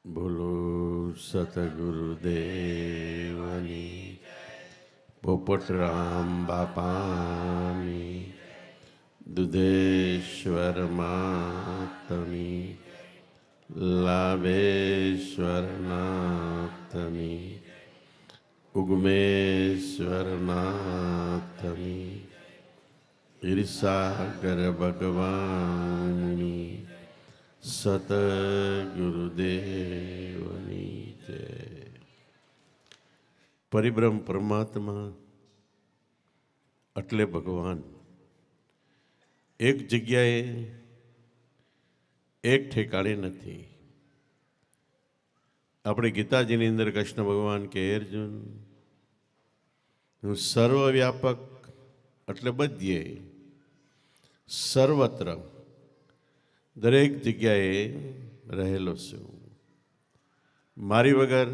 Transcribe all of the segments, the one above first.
બોલો સતગુરુદેવની, પોપટરામ બાપાની, દુધેશ્વર માતની, લાભેશ્વર નાથની, ઉગમેશ્વર નાથની, ઈર્ષાગર ભગવાનની, સતગુરુદેવની જય. પરિબ્રહ્મ પરમાત્મા એટલે ભગવાન એક જગ્યાએ એક ઠેકાણે નથી. આપણે ગીતાજીની અંદર કૃષ્ણ ભગવાન કહે, અર્જુન હું સર્વવ્યાપક એટલે બધ્યે સર્વત્ર દરેક જગ્યાએ રહેલો છું. મારી વગર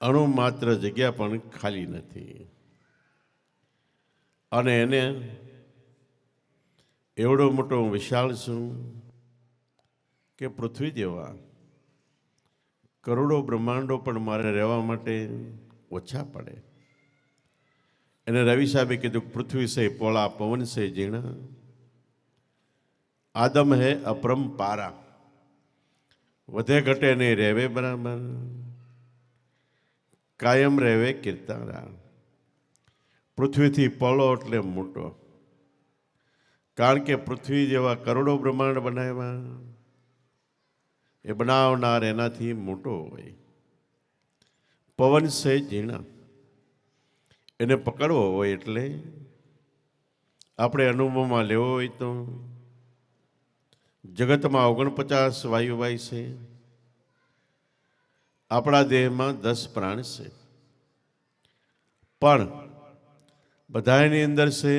અણુ માત્ર જગ્યા પણ ખાલી નથી. અને એને એવડો મોટો હું વિશાળ છું કે પૃથ્વી જેવા કરોડો બ્રહ્માંડો પણ મારે રહેવા માટે ઓછા પડે. એને રવિ સાહેબે કીધું, પૃથ્વી સે પોળા પવન સે ઝીણા, આદમ હે અપરંપારા. વધે ઘટે નહીં રહેવે બરાબર, કાયમ રહેવે કીર્તારા. પૃથ્વીથી પળો એટલે મોટો, કારણ કે પૃથ્વી જેવા કરોડો બ્રહ્માંડ બનાવ્યા, એ બનાવનાર એનાથી મોટો હોય. પવન સે ઝીણા, એને પકડવો હોય એટલે આપણે અનુભવમાં લેવો હોય તો જગતમાં 49 વાયુવાય છે, આપણા દેહમાં 10 પ્રાણ છે, પણ બધાની અંદર છે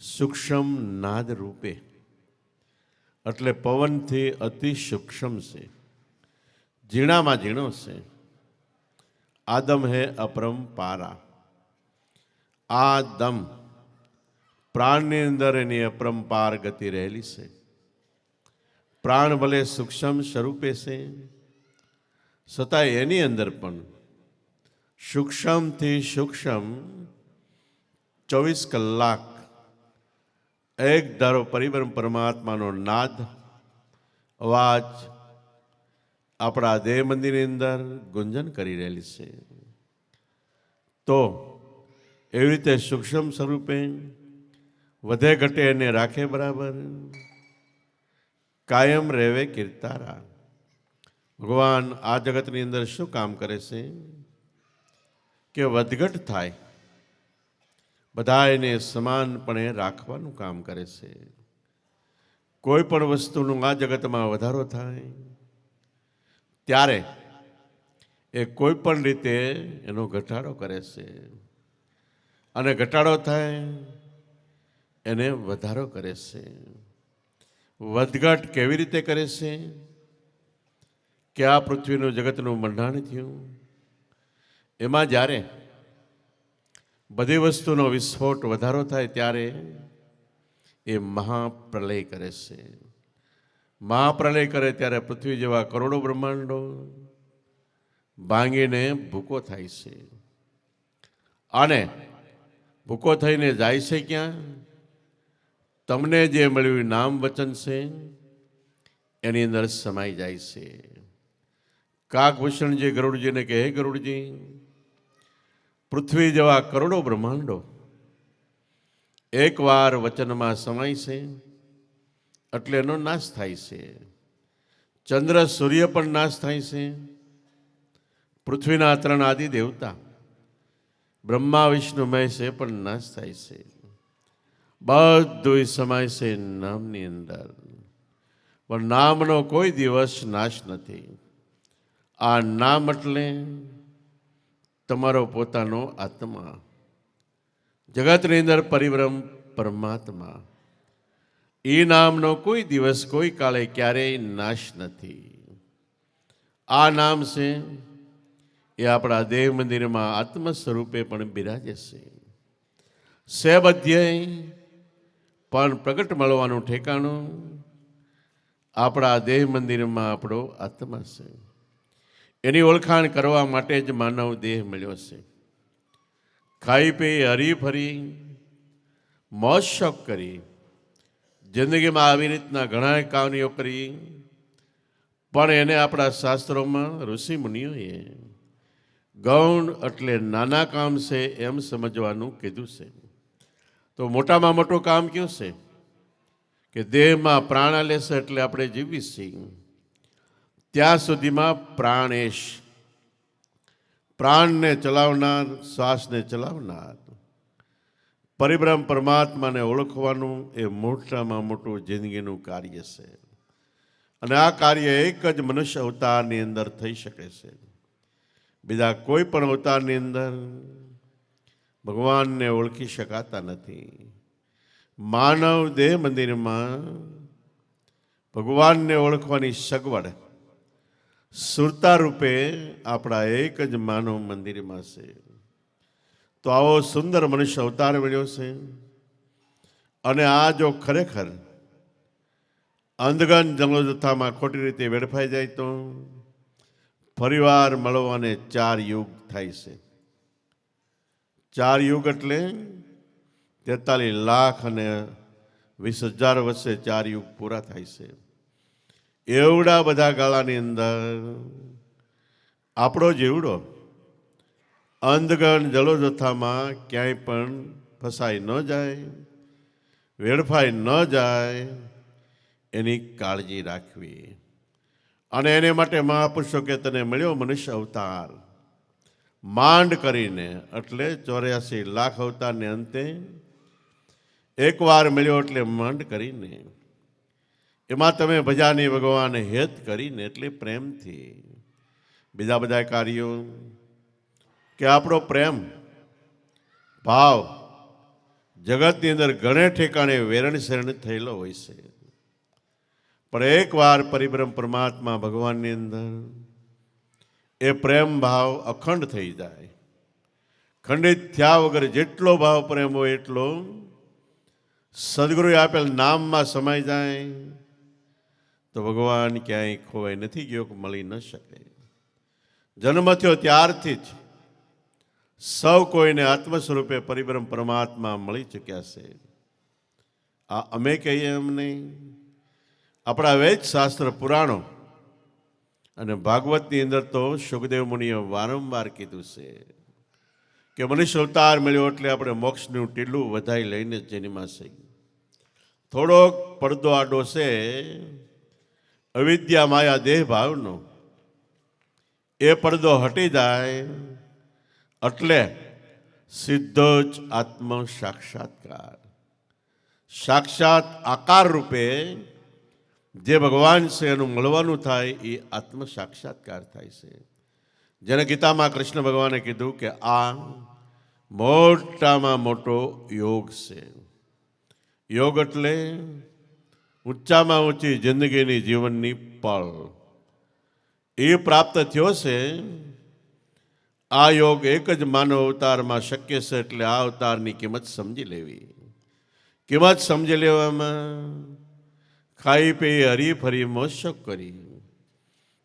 સૂક્ષ્મ નાદ રૂપે. એટલે પવનથી અતિ સૂક્ષ્મ છે, ઝીણામાં ઝીણો છે. આદમ હે અપરંપારા. આ દમ પ્રાણની અંદર એની અપરંપાર ગતિ રહેલી છે. પ્રાણ ભલે સૂક્ષ્મ સ્વરૂપે છે, છતાં એની અંદર પણ સૂક્ષ્મથી સૂક્ષ્મ 24 કલાક એક ધારો પરિબ્રહ્મ પરમાત્માનો નાદ અવાજ આપણા દેહ મંદિરની અંદર ગુંજન કરી રહેલી છે. તો એવી રીતે સૂક્ષ્મ સ્વરૂપે વધે ઘટે એને રાખે બરાબર, કાયમ રહેવે કીર્તારા. ભગવાન આ જગતની અંદર શું કામ કરે છે કે વધઘટ થાય, બધા એને સમાનપણે રાખવાનું કામ કરે છે. કોઈ પણ વસ્તુનું આ જગતમાં વધારો થાય ત્યારે એ કોઈ પણ રીતે એનો ઘટાડો કરે છે, અને ઘટાડો થાય એને વધારો કરે છે. વધઘટ કેવી રીતે કરે છે કે આ પૃથ્વીનું જગતનું બંધાણ થયું, એમાં જ્યારે બધી વસ્તુનો વિસ્ફોટ વધારો થાય ત્યારે એ મહાપ્રલય કરે છે. મહાપ્રલય કરે ત્યારે પૃથ્વી જેવા કરોડો બ્રહ્માંડો ભાંગીને ભૂકો થાય છે. અને ભૂકો થઈને જાય છે ક્યાં? તમને જે મળ્યું નામ વચન છે એની અંદર સમાઈ જાય છે. કાકભૂષણજી ગરુડજીને કહે, હે ગરુડજી, પૃથ્વી જેવા કરોડો બ્રહ્માંડો એકવાર વચનમાં સમાય છે એટલે એનો નાશ થાય છે. ચંદ્ર સૂર્ય પણ નાશ થાય છે. પૃથ્વીના 3 આદિ દેવતા બ્રહ્મા વિષ્ણુ મહેશ એ પણ નાશ થાય છે. બધું સમાય છે નામની અંદર, પણ નામનો કોઈ દિવસ નાશ નથી. આ નામ એટલે તમારો પોતાનો આત્મા, જગતની અંદર પરિબ્રહ્મ પરમાત્મા. એ નામનો કોઈ દિવસ કોઈ કાળે ક્યારેય નાશ નથી. આ નામ છે એ આપણા દેહ મંદિરમાં આત્મ સ્વરૂપે પણ બિરાજે છે. સેબધ્યય પણ પ્રગટ મળવાનું ઠેકાણું આપણા દેહ મંદિરમાં આપણો આત્મા છે. એની ઓળખાણ કરવા માટે જ માનવ દેહ મળ્યો છે. ખાઈ પી હરી ફરી મોજ શોખ કરી જિંદગીમાં આવી રીતના ઘણા કાર્યો કરી, પણ એને આપણા શાસ્ત્રોમાં ઋષિ મુનિઓએ ગૌણ એટલે નાના કામ છે એમ સમજવાનું કીધું છે. તો મોટામાં મોટું કામ કયું છે કે દેહમાં પ્રાણ લેશે એટલે આપણે જીવી છીએ. ત્યાં સુધીમાં પ્રાણેશ, પ્રાણને ચલાવનાર, શ્વાસને ચલાવનાર પરિબ્રહ્મ પરમાત્માને ઓળખવાનું એ મોટામાં મોટું જિંદગીનું કાર્ય છે. અને આ કાર્ય એક જ મનુષ્ય અવતારની અંદર થઈ શકે છે. બીજા કોઈ પણ અવતારની અંદર ભગવાનને ઓળખી શકાતા નથી. માનવ દેહ મંદિરમાં ભગવાનને ઓળખવાની સગવડ સુરતા રૂપે આપણા એક જ માનવ મંદિરમાં છે. તો આવો સુંદર મનુષ્ય અવતાર મળ્યો છે. અને આ જો ખરેખર અંધગન જંગલજથ્થામાં ખોટી રીતે વેડફાઈ જાય તો ફરીવાર મળવાને 4 યુગ થાય છે. 4 યુગ એટલે 43 લાખ અને 20,000 વર્ષે 4 યુગ પૂરા થાય છે. એવડા બધા ગાળાની અંદર આપણો જીવડો અંધગણ જલોજથ્થામાં ક્યાંય પણ ફસાઈ ન જાય, વેડફાઈ ન જાય, એની કાળજી રાખવી. અને એને માટે મહાપુરુષો કે તને મળ્યો મનુષ્ય અવતાર માંડ કરીને, એટલે 84 લાખ અવતારને અંતે એકવાર મળ્યો એટલે માંડ કરીને, એમાં તમે ભજાની ભગવાને હેત કરીને એટલે પ્રેમથી. બીજા બધા કાર્યો કે આપણો પ્રેમ ભાવ જગતની અંદર ઘણે ઠેકાણે વેરણ શરણ થયેલો હોય છે, પણ એકવાર પરિબ્રહ્મ પરમાત્મા ભગવાનની અંદર એ પ્રેમ ભાવ અખંડ થઈ જાય. ખંડિત થયા વગર જેટલો ભાવ પ્રેમ હોય એટલો સદગુરુએ આપેલ નામમાં સમાઈ જાય તો ભગવાન ક્યાંય ખોવાઈ નથી ગયો, મળી ન શકે. જન્મ થયો ત્યારથી જ સૌ કોઈને આત્મ સ્વરૂપે પરિબ્રહ્મ પરમાત્મા મળી ચૂક્યા છે. આ અમે કહીએ એમ નહીં, આપણા વેદ શાસ્ત્ર પુરાણો અને ભાગવતની અંદર તો સુખદેવ મુનિએ વારંવાર કીધું છે કે મનુષ્ય અવતાર મળ્યો એટલે આપણે મોક્ષનું ટીલું વધાઈ લઈને જ જન્માશે. થોડોક પડદો આડો છે અવિદ્યા માયા દેહ ભાવનો, એ પડદો હટી જાય એટલે સીધો જ આત્મ સાક્ષાત્કાર, સાક્ષાત આકાર રૂપે જે ભગવાન છે એનું મળવાનું થાય એ આત્મ સાક્ષાત્કાર થાય છે. જેને ગીતામાં કૃષ્ણ ભગવાને કીધું કે આ મોટામાં મોટો યોગ છે. યોગ એટલે ઊંચામાં ઊંચી જિંદગીની જીવનની પળ એ પ્રાપ્ત થયો છે. આ યોગ એક જ માનવ અવતારમાં શક્ય છે, એટલે આ અવતારની કિંમત સમજી લેવી. કિંમત સમજી લેવામાં ખાઈ પી હરી ફરી મોજ શોખ કરી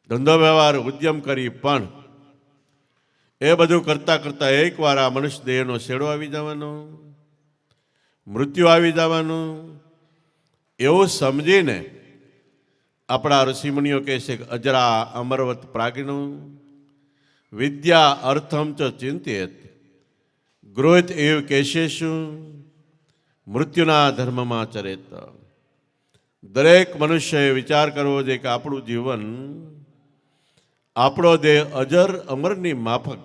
ધંધો વ્યવહાર ઉદ્યમ કરી, પણ એ બધું કરતાં કરતાં એકવાર આ મનુષ્ય દેહનો છેડો આવી જવાનો, મૃત્યુ આવી જવાનું એવું સમજીને આપણા ઋષિમુનિઓ કહે છે કે અજરા અમરવત પ્રાજ્ઞ વિદ્યા અર્થમ ચ ચિંતિત ગૃહિત એવ કેશેશુ મૃત્યુના ધર્મમાં ચરેત. દરેક મનુષ્યએ વિચાર કરવો જોઈએ કે આપણું જીવન, આપણો દેહ અજર અમરની માફક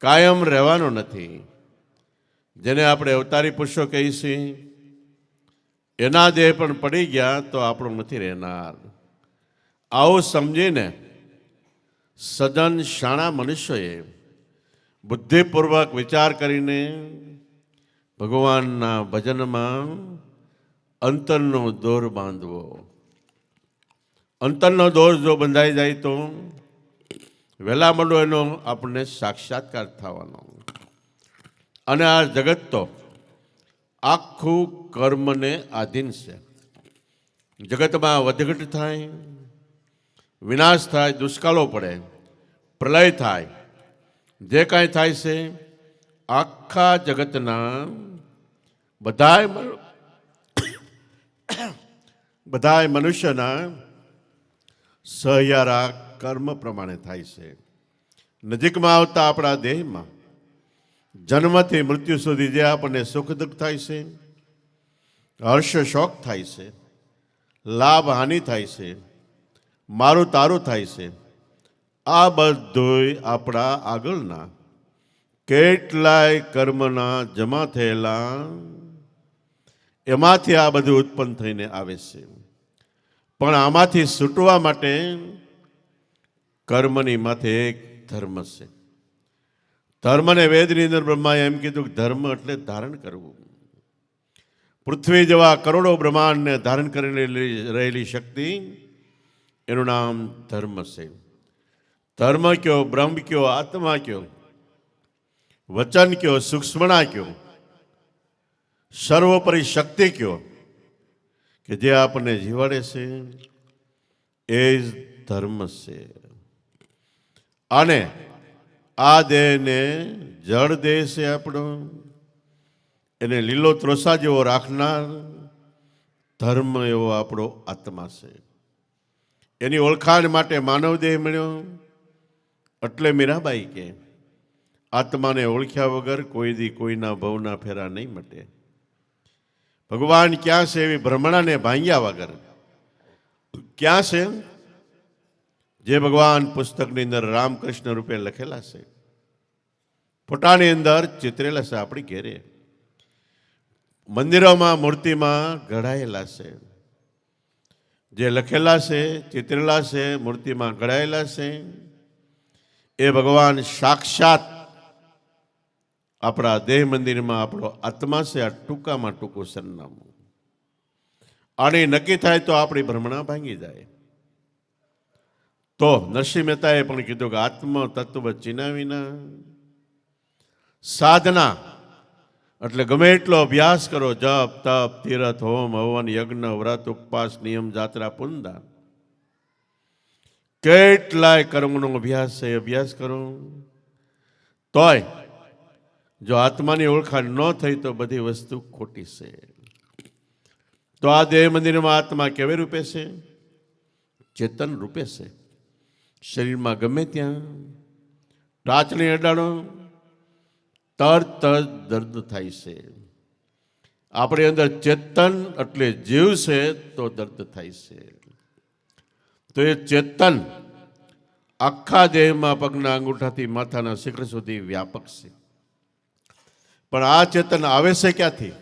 કાયમ રહેવાનો નથી. જેને આપણે અવતારી પુરુષો કહીએ છીએ એના દેહ પણ પડી ગયા તો આપણું નથી રહેનાર. આવું સમજીને સજ્જન શાણા મનુષ્યોએ બુદ્ધિપૂર્વક વિચાર કરીને ભગવાનના ભજનમાં અંતરનો દોર બાંધવો. અંતરનો દોર જો બંધાઈ જાય તો વહેલા મોડો એનો આપણને સાક્ષાત્કાર થવાનો. અને આ જગત તો આખું કર્મને આધીન છે. જગતમાં વધઘટ થાય, વિનાશ થાય, દુષ્કાળો પડે, પ્રલય થાય, જે કાંઈ થાય છે આખા જગતના બધાય મનુષ્યના સહિયારા કર્મ પ્રમાણે થાય છે. નજીકમાં આવતા આપણા દેહમાં જન્મથી મૃત્યુ સુધી જે આપણને સુખ દુઃખ થાય છે, હર્ષ શોક થાય છે, લાભ હાનિ થાય છે, મારું તારું થાય છે, આ બધું આપણા આગળના કેટલાય કર્મના જમા થયેલા એમાંથી આ બધું ઉત્પન્ન થઈને આવે છે. પણ આમાંથી છૂટવા માટે કર્મની માથે એક ધર્મ છે. ધર્મને વેદની અંદર બ્રહ્માએ એમ કીધું કે ધર્મ એટલે ધારણ કરવું. પૃથ્વી જેવા કરોડો બ્રહ્માંડને ધારણ કરી રહેલી શક્તિ, એનું નામ ધર્મ છે. ધર્મ કયો, બ્રહ્મ કયો, આત્મા કયો, વચન કયો, સૂક્ષ્મણા કયો, સર્વોપરી શક્તિ કયો કે જે આપણને જીવાડે છે એ જ ધર્મ છે. અને આ દેહને જળ દેહ છે આપણો, એને લીલો ત્રોસા જેવો રાખનાર ધર્મ એવો આપણો આત્મા છે. એની ઓળખાણ માટે માનવ દેહ મળ્યો. એટલે મીરાબાઈ કે આત્માને ઓળખ્યા વગર કોઈ દી કોઈના ભવના ફેરા નહીં મટે. ભગવાન ક્યાં છે એવી ભ્રમણાને ભાંગ્યા વગર ક્યાં છે જે ભગવાન પુસ્તકની અંદર રામકૃષ્ણ રૂપે લખેલા છે, ફોટાની અંદર ચિતરેલા છે, આપણી ઘેરે મંદિરોમાં મૂર્તિમાં ઘડાયેલા છે, જે લખેલા છે, ચિતરેલા છે, મૂર્તિમાં ઘડાયેલા છે, એ ભગવાન સાક્ષાત આપણા દેહ મંદિરમાં આપણો આત્મા છે. આ ટૂંકામાં ટૂંકું સરનામું. અને નક્કી થાય તો આપણી ભ્રમણા ભાંગી જાય. તો નરસિંહ મહેતાએ પણ કીધું કે આત્મ તત્વ ચીના વિના સાધના એટલે ગમે એટલો અભ્યાસ કરો, જપ તપ તીરથ હોમ હવન યજ્ઞ વ્રત ઉપવાસ નિયમ જાત્રા પુનદાન, કેટલાય કર્મનો અભ્યાસ છે, અભ્યાસ કરો તોય જો આત્માની ઓળખાણ ન થઈ તો બધી વસ્તુ ખોટી છે. તો આ દેહ મંદિરમાં આત્મા કેવી રૂપે છે? ચેતન રૂપે છે. શરીરમાં ગમે ત્યાં ટાચણી અડાડો તરત જ દર્દ થાય છે. આપણી અંદર ચેતન એટલે જીવ છે તો દર્દ થાય છે. તો એ ચેતન આખા દેહમાં પગના અંગૂઠાથી માથાના શિખર સુધી વ્યાપક છે. પણ આ ચેતન આવે છે ક્યાંથી?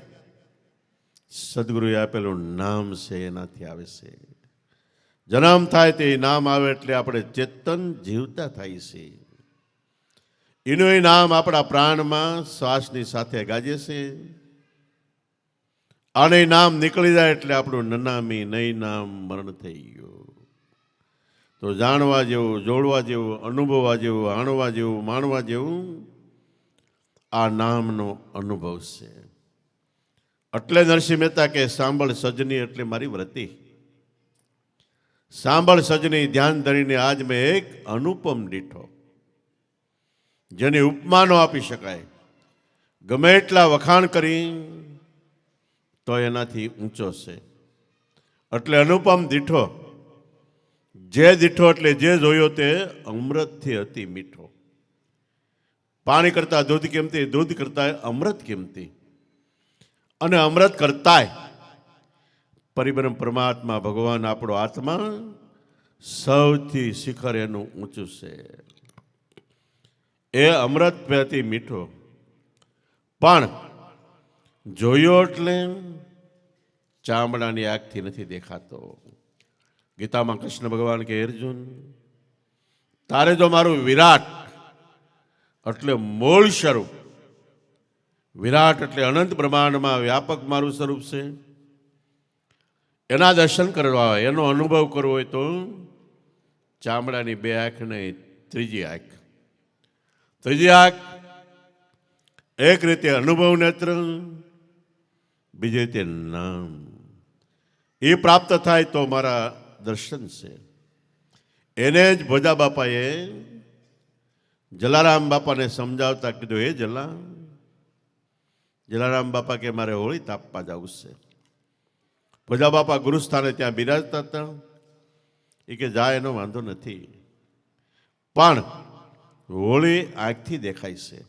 સદગુરુએ આપેલું નામ છે એનાથી આવે છે. જન્મ થાય તે નામ આવે એટલે આપણે ચેતન જીવતા થાય છે. એનું નામ આપણા પ્રાણમાં શ્વાસની સાથે ગાજે છે. અને નામ નીકળી જાય એટલે આપણું નનામી નહીં નામ મરણ થઈ ગયું. તો જાણવા જેવું, જોડવા જેવું, અનુભવવા જેવું, આણવા જેવું, માણવા જેવું આ નામનો અનુભવ છે. એટલે નરસિંહ મહેતા કે સાંભળ સજની એટલે મારી વ્રતી. સાંભળ સજની ધ્યાન ધરીને આજ મેં એક અનુપમ દીઠો, જેની ઉપમા ન આપી શકાય, ગમે એટલા વખાણ કરી તો એનાથી ઊંચો છે. એટલે અનુપમ દીઠો, જે દીઠો એટલે જે જોયો તે અમૃતથી અતિ મીઠો. પાણી કરતા દૂધ કેમતી, દૂધ કરતા અમૃત કેમતી, અને અમૃત કરતાય પરિબ્રહ્મ પરમાત્મા ભગવાન આપણો આત્મા સૌથી શિખર એનું ઊંચું છે. એ અમૃત પીવાથી મીઠો, પણ જોયો એટલે ચામડાની આગથી નથી દેખાતો. ગીતામાં કૃષ્ણ ભગવાન કે અર્જુન, તારે જો મારું વિરાટ એટલે મૂળ સ્વરૂપ, વિરાટ એટલે અનંત બ્રહ્માંડમાં વ્યાપક મારું સ્વરૂપ છે, એના દર્શન કરવા હોય, એનો અનુભવ કરવો હોય તો ચામડાની બે આંખ નહીં, ત્રીજી આંખ. ત્રીજી આંખ એક રીતે અનુભવ નેત્ર, બીજી રીતે નામ. એ પ્રાપ્ત થાય તો મારા દર્શન છે. એને જ ભોજા બાપાએ જલારામ બાપાને સમજાવતા કીધું, હે જલારામ બાપા કે મારે હોળી તાપવા જવું છે. ભોજા બાપા ગુરુસ્થાને ત્યાં બિરાજતા હતા. એ કે જાય એનો વાંધો નથી, પણ હોળી આંખથી દેખાય છે.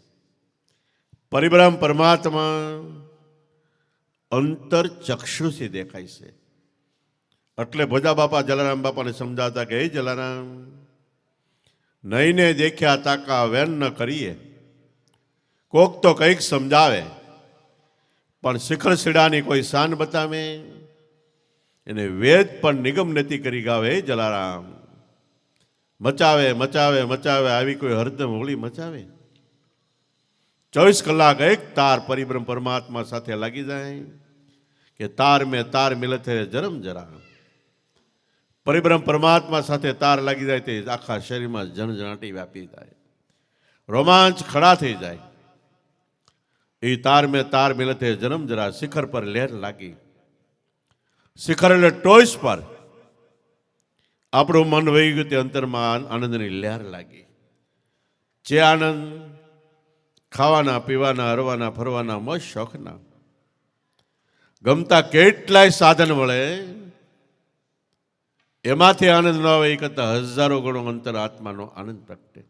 પરિબ્રહ્મ પરમાત્મા અંતર ચક્ષુથી દેખાય છે. એટલે ભોજા બાપા જલારામ બાપાને સમજાવતા કે હે જલારામ, નહીને દેખ્યા તાકા વેન ન કરીએ. કોક તો કંઈક સમજાવે, પણ શિખર શીડાની કોઈ શાન બતાવે, એને વેદ પણ નિગમ નથી કરી ગાવે. હે જલારામ, મચાવે મચાવે મચાવે આવી કોઈ હરદમ હોળી મચાવે. 24 કલાક એક તાર પરિબ્રહ્મ પરમાત્મા સાથે લાગી જાય કે તાર મેં તાર મિલત હે જરમ જરા. પરિબ્રહ્મ પરમાત્મા સાથે તાર લાગી જાય તે આખા શરીરમાં જણજણાટી વ્યાપી જાય, રોમાંચ ખડા થઈ જાય. એ તાર મેં તાર મિલત હે જરમ જરા. શિખર પર લહેર લાગી. શિખર એટલે ટોચ પર આપણું મન વહી ગયું, તે અંતરમાં આનંદની લહેર લાગી. જે આનંદ ખાવાના, પીવાના, હરવાના, ફરવાના, મોજ શોખના, ગમતા કેટલાય સાધન વળે, એમાંથી આનંદ ન આવે. એ કરતા હજારો ગણો અંતર આત્માનો આનંદ પ્રગટે.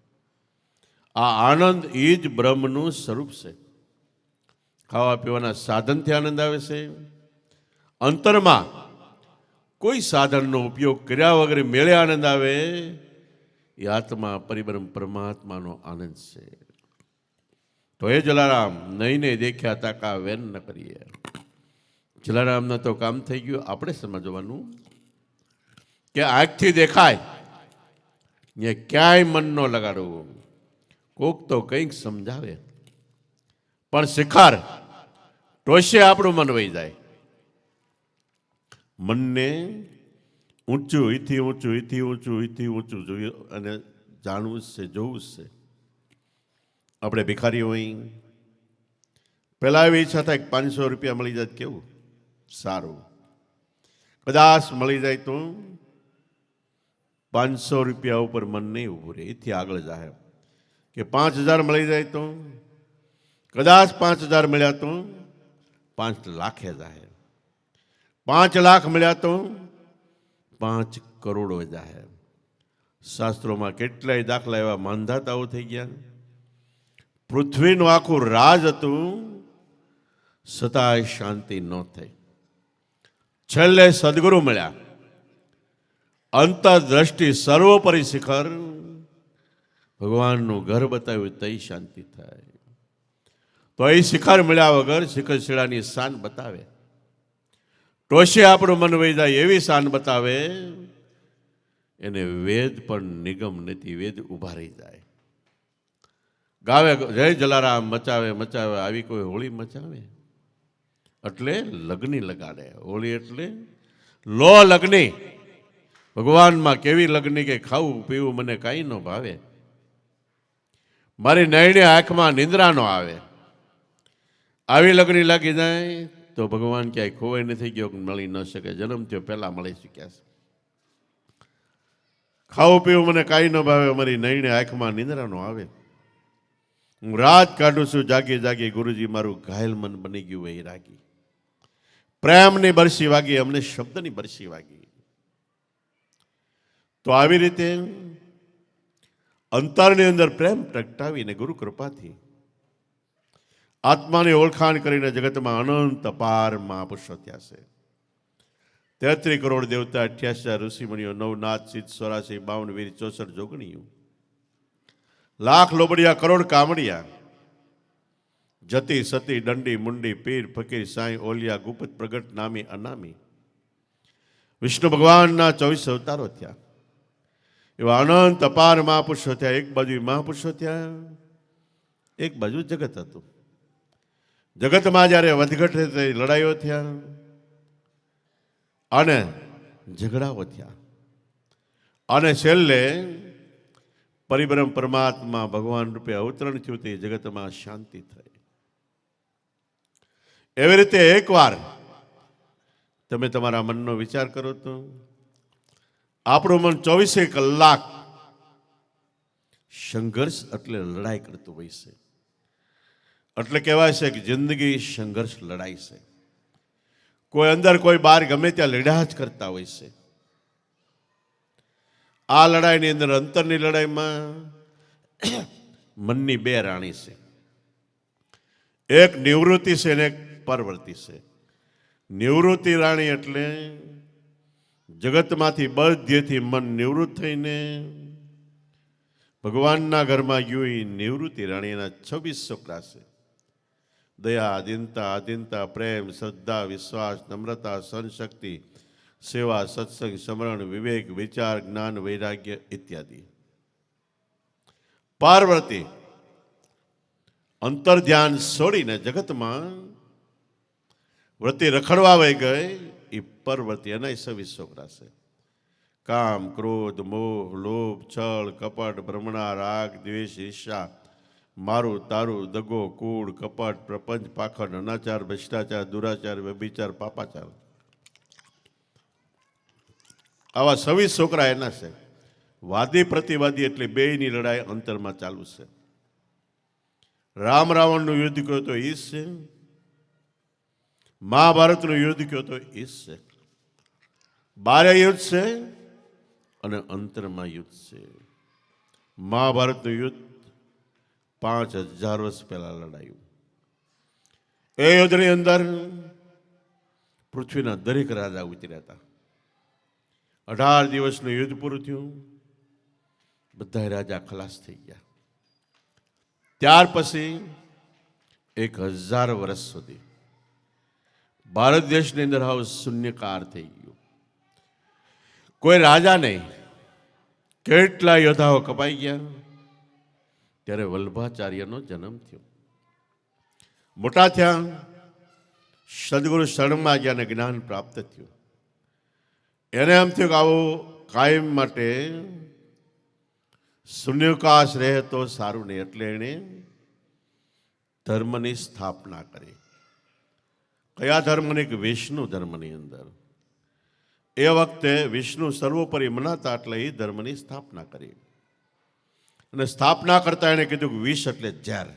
આ આનંદ એ જ બ્રહ્મનું સ્વરૂપ છે. ખાવા પીવાના સાધનથી આનંદ આવે છે. અંતરમાં કોઈ સાધનનો ઉપયોગ કર્યા વગર મેળે આનંદ આવે, એ આત્મા પરિબ્રહ્મ પરમાત્માનો આનંદ છે. તો એ જલારામ, નહીને દેખ્યા તાકા વેન ન કરીએ. જલારામના તો કામ થઈ ગયું. આપણે સમજવાનું કે આંખથી દેખાય ને ક્યાંય મન ન લગાડવું. કોક તો કંઈક સમજાવે, પણ શિખર ટોશે આપણું મન વહી જાય. મનને ઊંચું, અહીંથી ઊંચું, અહીંથી ઊંચું, અહીંથી ઊંચું જોયું અને જાણવું જ છે, જોવું જ છે. આપણે ભિખારી હોય, પહેલાં એવી ઈચ્છા થાય કે 500 રૂપિયા મળી જાય કેવું સારું. કદાચ મળી જાય તો 500 રૂપિયા ઉપર મન નહીં ઊભું રહે, એથી આગળ જાય. કે 5000 મળી જાય તો, કદાચ 5000 મળ્યા તો 5 લાખે જાય. 5 લાખ મળ્યા તો 5 કરોડ જાય. શાસ્ત્રોમાં કેટલાય દાખલા એવા માંધાતાઓ થઈ ગયા. પૃથ્વીનું આખું રાજ હતું, છતાંય શાંતિ ન થઈ. છેલ્લે સદગુરુ મળ્યા. અંતરદ્રષ્ટિ સર્વોપરી શિખર ભગવાનનું ઘર બતાવ્યું, તઈ શાંતિ થાય. તો એ શિખર મળ્યા વગર શિખર શિળાની શાન બતાવે, ટોશે આપણું મન વહી જાય એવી શાન બતાવે, એને વેદ પણ નિગમ નથી. વેદ ઉભા રહી જાય. ગાવે જય જલારામ, મચાવે મચાવે આવી કોઈ હોળી મચાવે. એટલે લગ્ની લગાડે. હોળી એટલે લો લગ્ની. ભગવાનમાં કેવી લગ્ની કે ખાવું પીવું મને કાંઈ ન ભાવે, મારી નયને આંખમાં નિંદ્રા નો આવે. આવી લગ્ની લાગી જાય તો ભગવાન ક્યાંય ખોવાઈ નથી ગયો, મળી ન શકે. જન્મ થયો પહેલા મળી શક્યા છે. ખાવું પીવું મને કાંઈ ન ભાવે, મારી નયને આંખમાં નિંદ્રા નો આવે. હું રાત કાઢું છું જાગી જાગી, ગુરુજી મારું ઘાયલ મન બની ગયું વૈરાગી. પ્રેમની બરસી વાગી, અમને શબ્દની બરસી વાગી. તો આવી રીતે અંતરની અંદર પ્રેમ પ્રગટાવીને ગુરુ કૃપાથી આત્માની ઓળખાણ કરીને જગતમાં અનંત અપાર મહાપુરુષો થયા છે. 33 કરોડ દેવતા, 88 ઋષિમુનિઓ, 9 નાથ, સિદ્ધ, 84 52 વીર, 64 જોગણીઓ, લાખ લોબડિયા, કરોડ કામડિયા, જતી સતી દંડી મુંડી, પીર ફકીર સાંઈ ઓલિયા, ગુપ્ત પ્રગટ નામી અનામી, વિષ્ણુ ભગવાનના 24 અવતારો થયા. એવા અનંત અપાર મહાપુરુષો થયા. એક બાજુ મહાપુરુષો થયા, એક બાજુ જગત હતું. જગતમાં જ્યારે વધઘટ થઈ, લડાઈઓ થયા અને ઝઘડાઓ થયા, અને છેલ્લે પરિબ્રહ્મ પરમાત્મા ભગવાન રૂપે અવતરણ થયું, તે જગતમાં શાંતિ થઈ. એવી રીતે એકવાર તમે તમારા મનનો વિચાર કરો તો આપણું મન 24 કલાક સંઘર્ષ એટલે લડાઈ કરતું હોય છે. એટલે કહેવાય છે કે જિંદગી સંઘર્ષ લડાઈ છે. કોઈ અંદર કોઈ બહાર ગમે ત્યાં લડ્યા જ કરતા હોય છે. આ લડાઈની અંદર અંતરની લડાઈમાં મનની બે રાણી છે. એક નિવૃત્તિ છે અને એક પરવૃત્તિ છે. નિવૃત્તિ રાણી એટલે જગતમાંથી બધેથી મન નિવૃત્ત થઈને ભગવાનના ઘરમાં ગયું. એ નિવૃત્તિ રાણીના 26 છોકરા છે. દયા, દીનતા, આધીનતા, પ્રેમ, શ્રદ્ધા, વિશ્વાસ, નમ્રતા, સહનશક્તિ, સેવા, સત્સંગ, સમરણ, વિવેક, વિચાર, જ્ઞાન, વૈરાગ્ય ઇત્યાદિ. પાર્વતી અંતર ધ્યાન છોડીને જગતમાં વૃત્તિ રખડવા વહી ગઈ. એ પરવતી એના 26 છોકરા છે. કામ, ક્રોધ, મોહ, લોભ, છળ, કપટ, ભ્રમણા, રાગ, દ્વેષ, ઈર્ષા, મારું તારું, દગો, કૂડ, કપટ, પ્રપંચ, પાખંડ, અનાચાર, ભ્રષ્ટાચાર, દુરાચાર, વ્યભિચાર, પાપાચાર. આવા 26 છોકરા એના છે. વાદી પ્રતિવાદી એટલે બેયની લડાઈ અંતરમાં ચાલુ છે. રામ રાવણનું યુદ્ધ કહ્યું તો ઈ છે. મહાભારતનું યુદ્ધ કહ્યું તો ઈ છે. બારે યુદ્ધ છે અને અંતરમાં યુદ્ધ છે. મહાભારતનું યુદ્ધ 5000 વર્ષ પહેલા લડાયું. એ યુદ્ધની અંદર પૃથ્વીના દરેક રાજા ઉતર્યા હતા. 18 દિવસનું યુદ્ધ પૂરું થયું. બધા રાજા ખલાસ થઈ ગયા. ત્યાર પછી 1000 વર્ષ સુધી ભારત દેશની અંદર હાવ શૂન્યકાર થઈ ગયું. કોઈ રાજા નહીં. કેટલા યોદ્ધાઓ કપાઈ ગયા. ત્યારે વલ્લભાચાર્યનો જન્મ થયો. મોટા થયા. સદગુરુ શરણમાં ગયા અને જ્ઞાન પ્રાપ્ત થયું. એને એમ થયું કે આવું કાયમ માટે શૂન્યકાશ રહે તો સારું નહીં. એટલે એણે ધર્મની સ્થાપના કરી. કયા ધર્મની? કે વિષ્ણુ ધર્મની અંદર. એ વખતે વિષ્ણુ સર્વોપરી મનાતા એટલે એ ધર્મની સ્થાપના કરી. અને સ્થાપના કરતા એણે કીધું કે વિષ એટલે ઝેર,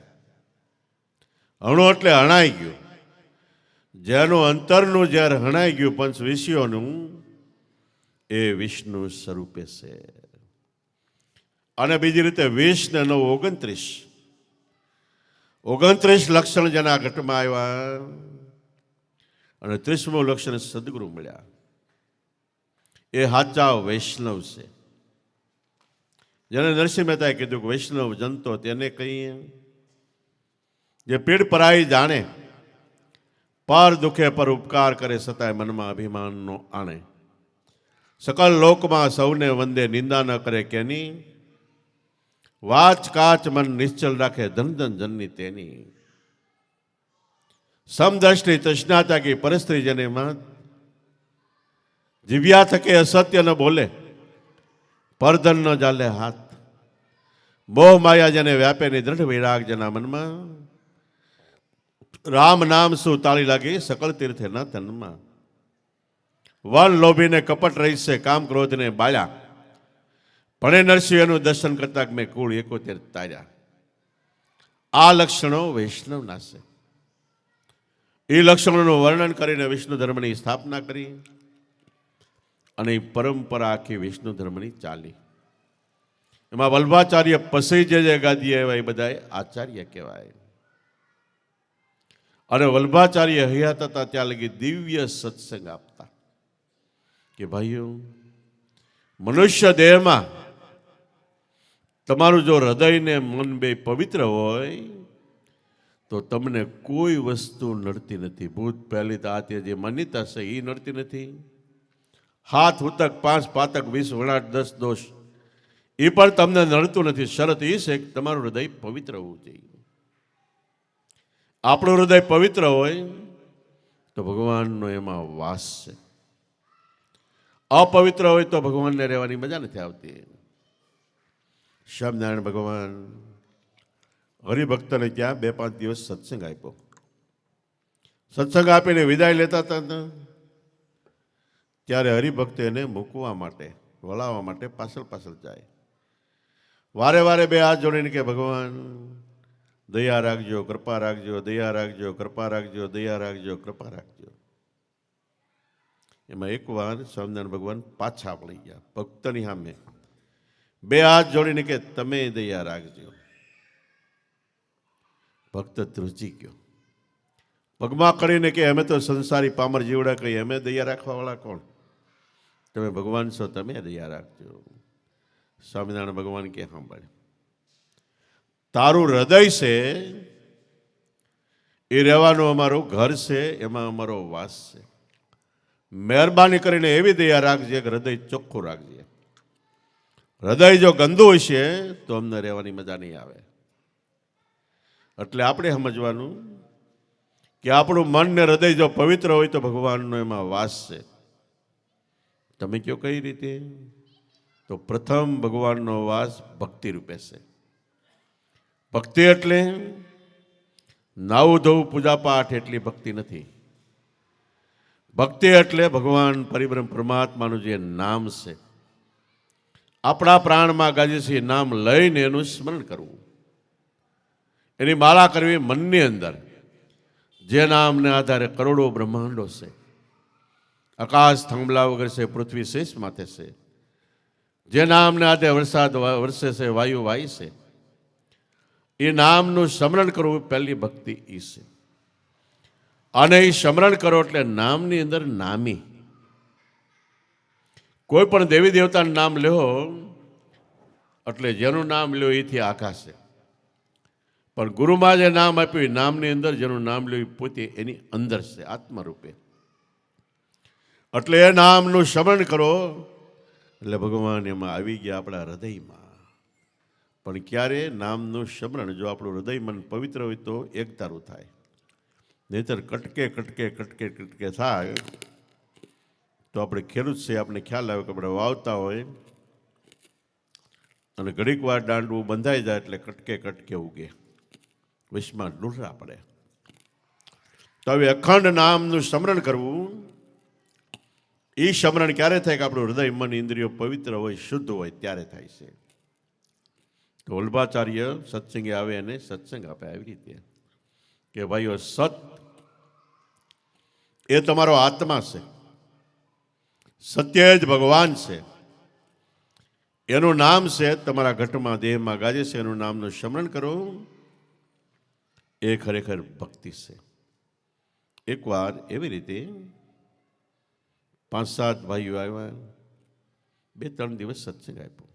હણો એટલે હણાઈ ગયું. જેનું અંતરનું ઝેર હણાઈ ગયું પંચ વિષયોનું, એ વિષ્ણુ સ્વરૂપે છે. અને બીજી રીતે 20 ને 9 29 લક્ષણ જેના ઘટમાં આવ્યા. અને 30મું લક્ષણ સદગુરુ મળ્યા. એ સાચા વૈષ્ણવ છે. જેને નરસિંહ મહેતાએ કીધું કે વૈષ્ણવ જનતો તેને કહીએ જે પીડ પરાઈ જાણે, પર દુખે પર ઉપકાર કરે, છતાંય મનમાં અભિમાન નો આણે, સકલ લોકમાં સૌને વંદે, નિંદા ન કરે કેની, વાચ કાચ મન નિશ્ચલ રાખે, ધન ધન જનની તેની, સમદ્રષ્ટિ તૃષ્ણા ત્યાગી, પરસ્ત્રી જને મત, જીવ્યા થકે અસત્ય ન બોલે, પરધન ન જાલે હાથ, મોહ માયા જેને વ્યાપે ની દ્રઢ વિરાગ જેના મનમાં, રામ નામ શું તાળી લાગી, સકળ તીર્થે ના તનમાં, વન લોભીને કપટ રહી છે, કામ ક્રોધને બાળ્યા, ભણે નરસિંહનું દર્શન કરતા મેં કુળ 71 તાર્યા. આ લક્ષણો વૈષ્ણવના છે. એ લક્ષણોનું વર્ણન કરીને વિષ્ણુ ધર્મની સ્થાપના કરી. અને એ પરંપરા આખી વિષ્ણુ ધર્મની ચાલી. એમાં વલ્લભાચાર્ય પછી જે ગાદી આવ્યા એ બધા આચાર્ય કહેવાય. અને વલ્લભાચાર્ય હયાત હતા ત્યાં લગી દિવ્ય સત્સંગ આપતા કે ભાઈઓ, મનુષ્ય દેહમાં તમારું જો હૃદય ને મન બે પવિત્ર હોય તો તમને કોઈ વસ્તુ નડતી નથી. ભૂત પહેલી તાતે જે માન્યતા છે એ નડતી નથી. હાથ ઉતક 5 પાતક 20 વણાટ 10 દોષ એ પણ તમને નડતું નથી. શરત એ છે કે તમારું હૃદય પવિત્ર હોવું જોઈએ. આપણું હૃદય પવિત્ર હોય તો ભગવાનનો એમાં વાસ છે. અપવિત્ર હોય તો ભગવાનને રહેવાની મજા નથી આવતી. સ્વામિનારાયણ ભગવાન હરિભક્તને ત્યાં 2-5 દિવસ સત્સંગ આપ્યો. સત્સંગ આપીને વિદાય લેતા હતા. ત્યારે હરિભક્ત એને મૂકવા માટે, વળાવવા માટે પાછળ પાછળ જાય. વારે વારે બે હાથ જોડીને કે ભગવાન દયા રાખજો, કૃપા રાખજો, દયા રાખજો, કૃપા રાખજો, દયા રાખજો, કૃપા રાખજો. એમાં એકવાર સ્વામિનારાયણ ભગવાન પાછા પડી ગયા ભક્તની સામે, બે હાથ જોડીને કે તમે દયા રાખજો. ભક્ત ધ્રુજી ગયો, પગમાં કરીને કે અમે તો સંસારી પામર જીવડા કહીએ, અમે દયા રાખવા વાળા કોણ? તમે ભગવાન છો, તમે દયા રાખજો. સ્વામિનારાયણ ભગવાન કે સાંભળે, તારું હૃદય છે એ રહેવાનું અમારું ઘર છે, એમાં અમારો વાસ છે. મહેરબાની કરીને એવી દયા રાખજે કે હૃદય ચોખ્ખું રાખજે. હૃદય જો ગંદુ હશે તો અમને રહેવાની મજા નહીં આવે. એટલે આપણે સમજવાનું કે આપણું મન ને હૃદય જો પવિત્ર હોય તો ભગવાનનો એમાં વાસ છે. તમે કયો કઈ રીતે? તો પ્રથમ ભગવાનનો વાસ ભક્તિ રૂપે છે. ભક્તિ એટલે નાવું ધોવું પૂજા પાઠ એટલી ભક્તિ નથી. ભક્તિ એટલે ભગવાન પરિબ્રહ્મ પરમાત્માનું જે નામ છે, આપણા પ્રાણમાં ગાજે નામ લઈને એનું સ્મરણ કરવું, એની માળા કરવી મનની અંદર. જે નામને આધારે કરોડો બ્રહ્માંડો છે, આકાશ થાંભલા વગર છે, પૃથ્વી શેષ માથે છે. જે નામને આધારે વરસાદ વરસે છે, વાયુ વાય છે, એ નામનું સ્મરણ કરવું પહેલી ભક્તિ એ છે. અને એ સ્મરણ કરો એટલે નામની અંદર નામી. કોઈ પણ દેવી દેવતાનું નામ લ્યો એટલે જેનું નામ લ્યો એથી આકાશ છે. પણ ગુરુમાં જે નામ આપ્યું એ નામની અંદર જેનું નામ લ્યો એ પોતે એની અંદર છે, આત્મા રૂપે. એટલે એ નામનું સ્મરણ કરો એટલે ભગવાન એમાં આવી ગયા આપણા હૃદયમાં. પણ ક્યારે? નામનું સ્મરણ જો આપણું હૃદય મન પવિત્ર હોય તો એક ધારું થાય, નહીતર કટકે કટકે કટકે કટકે થાય. તો આપણે ખેડૂત છે, આપણે ખ્યાલ આવે કે આપણે વાવતા હોય અને ઘડીક વાર દાંડવું બંધાઈ જાય એટલે કટકે કટકે ઉગે, વિષમાં ડૂંઢરા પડે. તો હવે અખંડ નામનું સ્મરણ કરવું. એ સ્મરણ ક્યારે થાય? કે આપણું હૃદય મન ઇન્દ્રિયો પવિત્ર હોય, શુદ્ધ હોય ત્યારે થાય છે. તો વલ્લભાચાર્ય સત્સંગે આવે અને સત્સંગ આપે આવી રીતે કે ભાઈઓ, સત એ તમારો આત્મા છે, સત્ય જ ભગવાન છે. એનું નામ છે તમારા ઘટમાં દેહમાં ગાજે છે, એનું નામનું સ્મરણ કરો. એ ખરેખર ભક્તિ છે. એકવાર એવી રીતે 5-7 ભાઈઓ આવ્યા, 2-3 દિવસ સત્સંગ આપ્યો.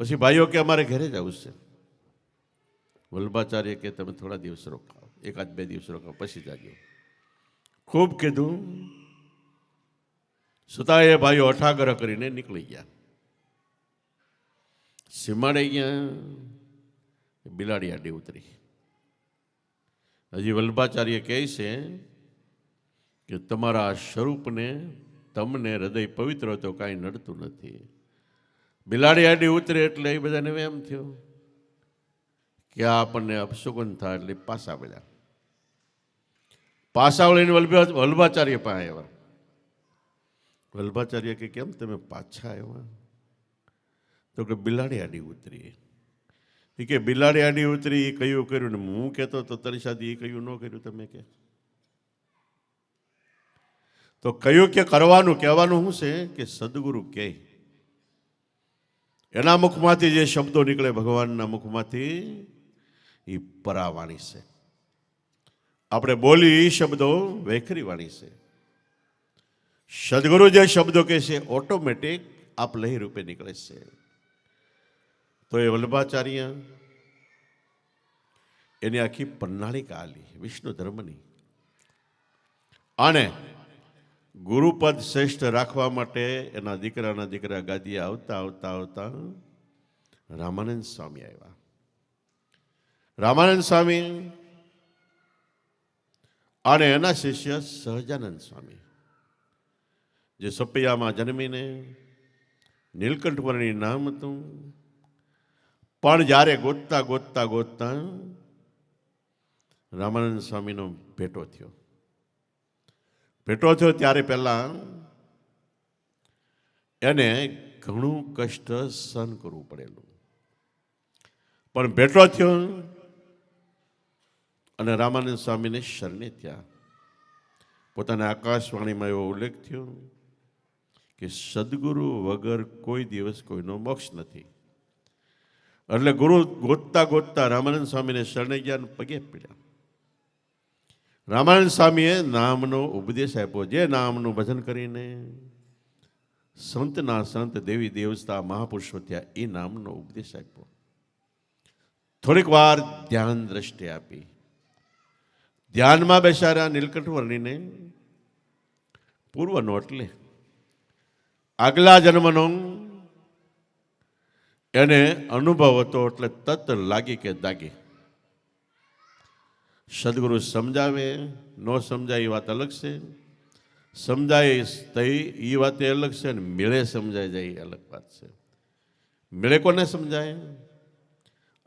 પછી ભાઈઓ કે અમારે ઘરે જવું છે. વલ્લભાચાર્ય કે તમે થોડા દિવસ રોકાઓ, 1-2 દિવસ રોકાઓ, પછી જાગ્યો. ખૂબ કીધું છતાં એ ભાઈઓ અઠાગ્રહ કરીને નીકળી ગયા. સીમાડે ગયા, બિલાડી આડી ઉતરી. હજી વલ્લભાચાર્ય કહે છે કે તમારા સ્વરૂપને તમને હૃદય પવિત્ર તો કાંઈ નડતું નથી. બિલાડી આડી ઉતરે એટલે એ બધાને એમ થયો કે આ આપણને અપશુકન થાય એટલે પાછા વળ્યા. પાછા વળીને વલ્લભાચાર્ય પાસે આવ્યા. વલ્લભાચાર્ય કે કેમ તમે પાછા આવ્યા? તો કે બિલાડી આડી ઉતરી. એ કે બિલાડી આડી ઉતરી એ કયું કર્યું ને હું કહેતો તો તારી સાથે એ કયું ન કર્યું તમે કે? તો કયું કે કરવાનું કહેવાનું શું છે કે સદગુરુ કહે એના મુખમાંથી જે શબ્દો નીકળે ભગવાનના મુખમાંથી એ પરાવાણી છે. આપણે બોલી એ શબ્દો વેખરી વાણી છે. સદગુરુ જે શબ્દો કહે છે ઓટોમેટિક આપ લહી રૂપે નીકળે છે. તો એ વલ્લભાચાર્ય એની આખી પ્રણાલિકા આલી વિષ્ણુ ધર્મની. અને ગુરુપદ શ્રેષ્ઠ રાખવા માટે એના દીકરા ગાદીએ આવતા આવતા આવતા રામાનંદ સ્વામી આવ્યા. રામાનંદ સ્વામી અને એના શિષ્ય સહજાનંદ સ્વામી, જે સપૈયામાં જન્મીને નીલકંઠ વર્ણી નામ હતું, પણ જ્યારે ગોતતા ગોતતા ગોતતા રામાનંદ સ્વામીનો ભેટો થયો ત્યારે પહેલા એને ઘણું કષ્ટ સહન કરવું પડેલું, પણ ભેટો થયો અને રામાનંદ સ્વામીને શરણે ત્યાં પોતાના આકાશવાણીમાં એવો ઉલ્લેખ થયો કે સદગુરુ વગર કોઈ દિવસ કોઈનો મોક્ષ નથી. એટલે ગુરુ ગોતતા ગોતતા રામાનંદ સ્વામીને શરણે ગયા, પગે પડ્યા. રામાનંદ સ્વામીએ નામનો ઉપદેશ આપ્યો, જે નામનું ભજન કરીને સંતના સંત દેવી દેવતા મહાપુરુષો થયા, એ નામનો ઉપદેશ આપ્યો. થોડીક વાર ધ્યાન દ્રષ્ટિ આપી, ધ્યાનમાં બેસાડ્યા. નીલકંઠ વર્ણીને પૂર્વનો એટલે આગલા જન્મનો એને અનુભવ હતો, એટલે તત લાગી કે દાગી. સદગુરુ સમજાવે ન સમજાય એ વાત અલગ છે, સમજાય એ વાત અલગ છે, અને મેળે સમજાય જાય એ અલગ વાત છે. મેળે કોને સમજાય?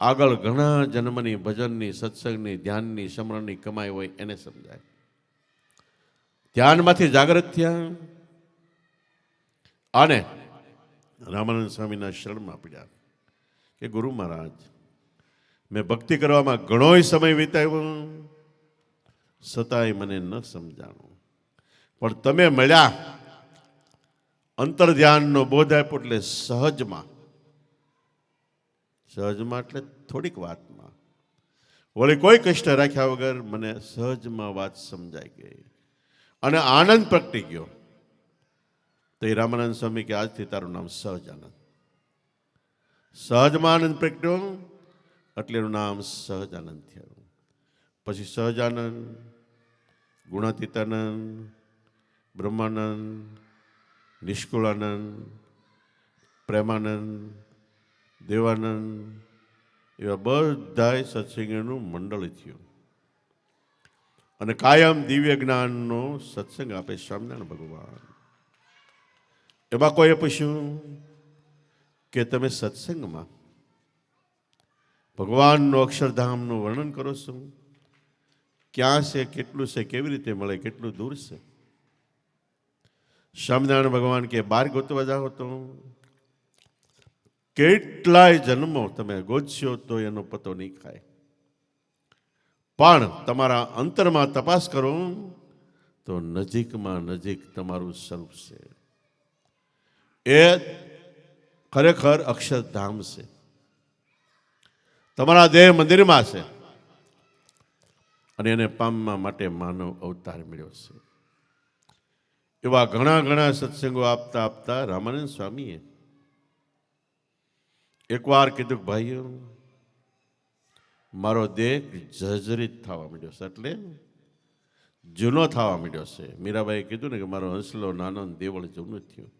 આગળ ઘણા જન્મની ભજનની, સત્સંગની, ધ્યાનની, સમરણની કમાઈ હોય એને સમજાય. ધ્યાનમાંથી જાગૃત થયા અને રામાનંદ સ્વામીના શરણમાં પડ્યા કે ગુરુ મહારાજ, મેં ભક્તિ કરવામાં ઘણોય સમય વિતાવ્યો, છતાંય મને ન સમજાણું, પણ તમે મળ્યા, અંતર ધ્યાનનો બોધ આપ્યો, એટલે સહજમાં એટલે થોડીક વાતમાં, વળી કોઈ કષ્ટ રાખ્યા વગર મને સહજમાં વાત સમજાઈ ગઈ અને આનંદ પ્રગટી ગયો. તો એ રામાનંદ સ્વામી કે આજથી તારું નામ સહજાનંદ. સહજમાં આનંદ પ્રગટ્યો એટલે એનું નામ સહજાનંદ થયું. પછી સહજાનંદ, ગુણાતીતાનંદ, બ્રહ્માનંદ, નિષ્કુળાનંદ, પ્રેમાનંદ, દેવાનંદ, એવા બધા સત્સંગનું મંડળ થયું અને કાયમ દિવ્ય જ્ઞાનનો સત્સંગ આપે સ્વામિનારાયણ ભગવાન. એમાં કોઈએ પૂછ્યું કે તમે સત્સંગમાં ભગવાનનું અક્ષરધામનું વર્ણન કરો છો, ક્યાં છે, કેટલું છે, કેવી રીતે મળે, કેટલું દૂર છે? સ્વામિનારાયણ ભગવાન કે બહાર ગોતવા જાઓ તો કેટલાય જન્મો તમે ગોતશો તો એનો પતો નહીં ખાય, પણ તમારા અંતરમાં તપાસ કરો તો નજીકમાં નજીક તમારું સ્વરૂપ છે. એ ખરેખર અક્ષરધામ છે, તમારા દેહ મંદિરમાં છે અને એને પામવા માટે માનવ અવતાર મળ્યો છે. એવા ઘણા ઘણા સત્સંગો આપતા આપતા રામાનંદ સ્વામીએ એકવાર કીધું કે ભાઈઓ, મારો દેહ જર્જરિત થવા માંડ્યો છે, એટલે જૂનો થવા માંડ્યો છે. મીરાબાઈએ કીધું ને કે મારો હંસલો નાનો દેવળ જૂનું થયું.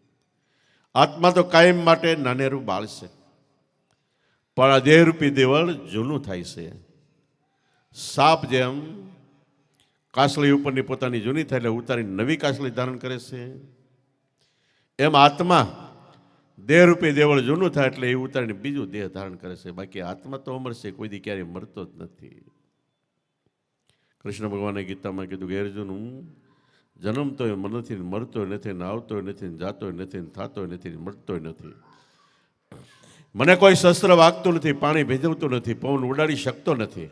આત્મા તો કાયમ માટે નાનેરું બાળ છે, પણ આ દેહરૂપી દેવળ જૂનું થાય છે. સાપ જેમ કાસળી ઉપરની પોતાની જૂની થાય એટલે ઉતારી નવી કાસળી ધારણ કરે છે, એમ આત્મા દેહરૂપી દેવળ જૂનું થાય એટલે એ ઉતારીને બીજું દેહ ધારણ કરે છે. બાકી આત્મા તો અમર છે, કોઈ દી ક્યારેય મરતો જ નથી. કૃષ્ણ ભગવાને ગીતામાં કીધું કે અર્જુન, હું જન્મતોય નથી, મરતોય નથી, આવતોય નથી, જાતોય નથી, થાતોય નથી, મળતોય નથી. મને કોઈ શસ્ત્ર વાગતું નથી, પાણી ભેજવતું નથી, પવન ઉડાડી શકતો નથી.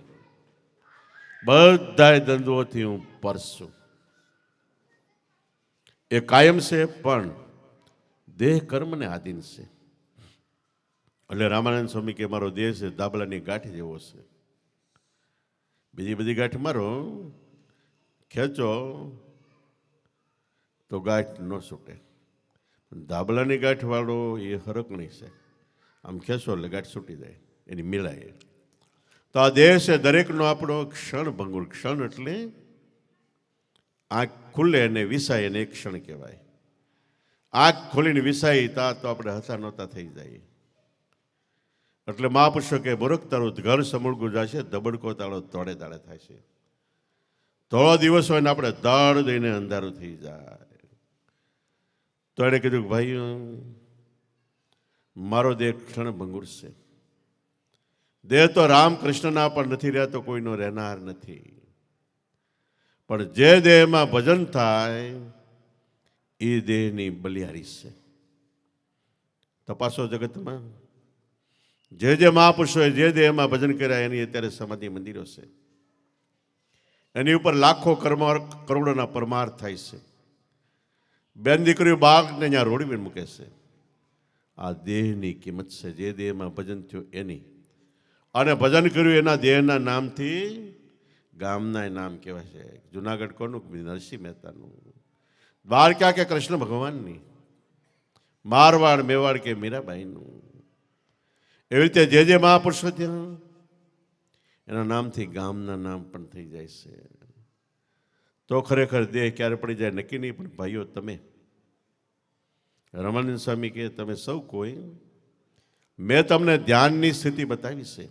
બધાય દ્વંદ્વોથી હું પર છું. એ કાયમ છે, પણ દેહ કર્મને આધીન છે. એટલે રામાનંદ સ્વામી કે મારો દેહ છે દાબલાની ગાંઠ જેવો છે. બીજી બધી ગાંઠ મારો ખેંચો તો ગાંઠ ન છૂટે, દાબલાની ગાંઠ વાળો એ હરકણી છે, આમ ખેંચો એટલે ગાંઠ છૂટી જાય, એની મિલાય. તો આ દેહ છે દરેકનો આપણો ક્ષણ ભંગુર. ક્ષણ એટલે આંખ ખુલે અને વિસાય એને એક ક્ષણ કહેવાય. આંખ ખોલીને વિસાય તા તો આપણે હતા નહોતા થઈ જાય. એટલે મહાપુરુષો કે મૂર્ખ તારું ઘર સમૂળગું જશે, ધબડકો તાળો તોડે તાળે થાય છે. થોડો દિવસ હોય ને આપણે દાડ દઈને અંધારું થઈ જાય. તો એણે કીધું કે ભાઈ, મારો દેહ ક્ષણ ભંગુર છે. દેહ તો રામકૃષ્ણના પણ નથી રહ્યા, તો કોઈનો રહેનાર નથી. પણ જે દેહમાં ભજન થાય એ દેહની બલિહારી છે. તપાસો જગતમાં. જે મહાપુરુષોએ જે દેહમાં ભજન કર્યા એની અત્યારે સમાધિ મંદિરો છે. એની ઉપર લાખો કરોડોના પરમાર થાય છે. બેન દીકરીઓ બાળકને ત્યાં રોડી મૂકે છે. આ દેહની કિંમત છે, જે દેહમાં ભજન થયું એની. અને ભજન કર્યું એના દેહના નામથી ગામના નામ કહેવાય છે. જુનાગઢ કોનું? નરસિંહ મહેતાનું. દ્વારકા કે કૃષ્ણ ભગવાનની, મારવાડ મેવાડ કે મીરાબાઈનું. એવી રીતે જે મહાપુરુષો ત્યાં એના નામથી ગામના નામ પણ થઈ જાય છે. તો ખરેખર દેહ ક્યારે પડી જાય નક્કી નહીં. પણ ભાઈઓ, તમે રમાનંદ સ્વામી કે તમે સૌ કોઈ, મેં તમને ધ્યાનની સ્થિતિ બતાવી છે.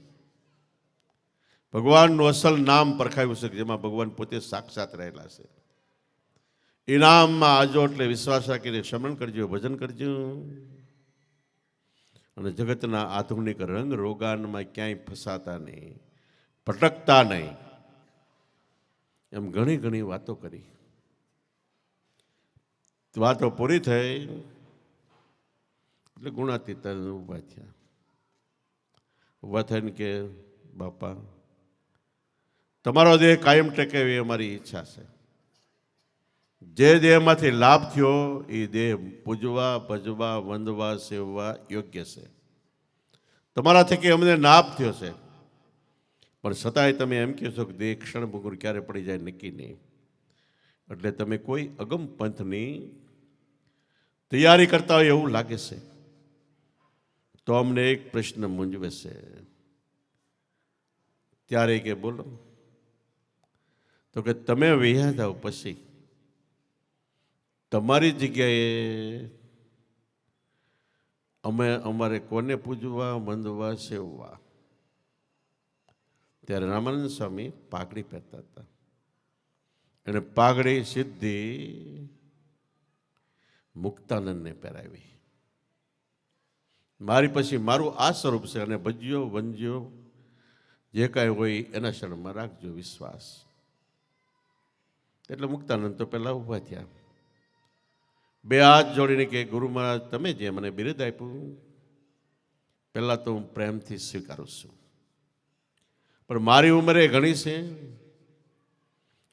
ભગવાનનું અસલ નામ પરખાવ્યું છે, જેમાં ભગવાન પોતે સાક્ષાત રહેલા છે. એ નામમાં આજો એટલે વિશ્વાસ રાખીને સ્મરણ કરજો, ભજન કરજો. અને જગતના આધુનિક રંગ રોગાનમાં ક્યાંય ફસાતા નહીં, ભટકતા નહીં. એમ ઘણી ઘણી વાતો કરી. વાતો પૂરી થઈ એટલે ગુણાતીત ઊભા થયા. ઊભા થઈને કે બાપા, તમારો દેહ કાયમ ટકે એવી અમારી ઈચ્છા છે. જે દેહમાંથી લાભ થયો એ દેહ પૂજવા, ભજવા, વંદવા, સેવવા યોગ્ય છે. તમારા થકી અમને લાભ થયો છે, પણ છતાંય તમે એમ કહો છો કે દેહ ક્ષણ ભંગુર ક્યારે પડી જાય નક્કી નહીં. એટલે તમે કોઈ અગમ પંથની તૈયારી કરતા હોય એવું લાગે છે. તો અમને એક પ્રશ્ન મૂંઝવે છે. ત્યારે કે બોલો. તો કે તમે વહ્યા જાઓ પછી તમારી જગ્યાએ અમારે કોને પૂજવા, વંદવા, સેવવા? ત્યારે રામાનંદ સ્વામી પાઘડી પહેરતા હતા. એને પાઘડી સીધી મુક્તાનંદને પહેરાવી. મારી પછી મારું આ સ્વરૂપ છે, અને ભજ્યો વંજ્યો જે કાંઈ હોય એના શરણમાં રાખજો વિશ્વાસ. એટલે મુક્તાનંદ તો પહેલા ઊભા થયા. બે હાથ જોડીને કે ગુરુ મહારાજ, તમે જે મને બિરુદ આપ્યું પહેલાં તો હું પ્રેમથી સ્વીકારું છું, પણ મારી ઉંમરે ઘણી છે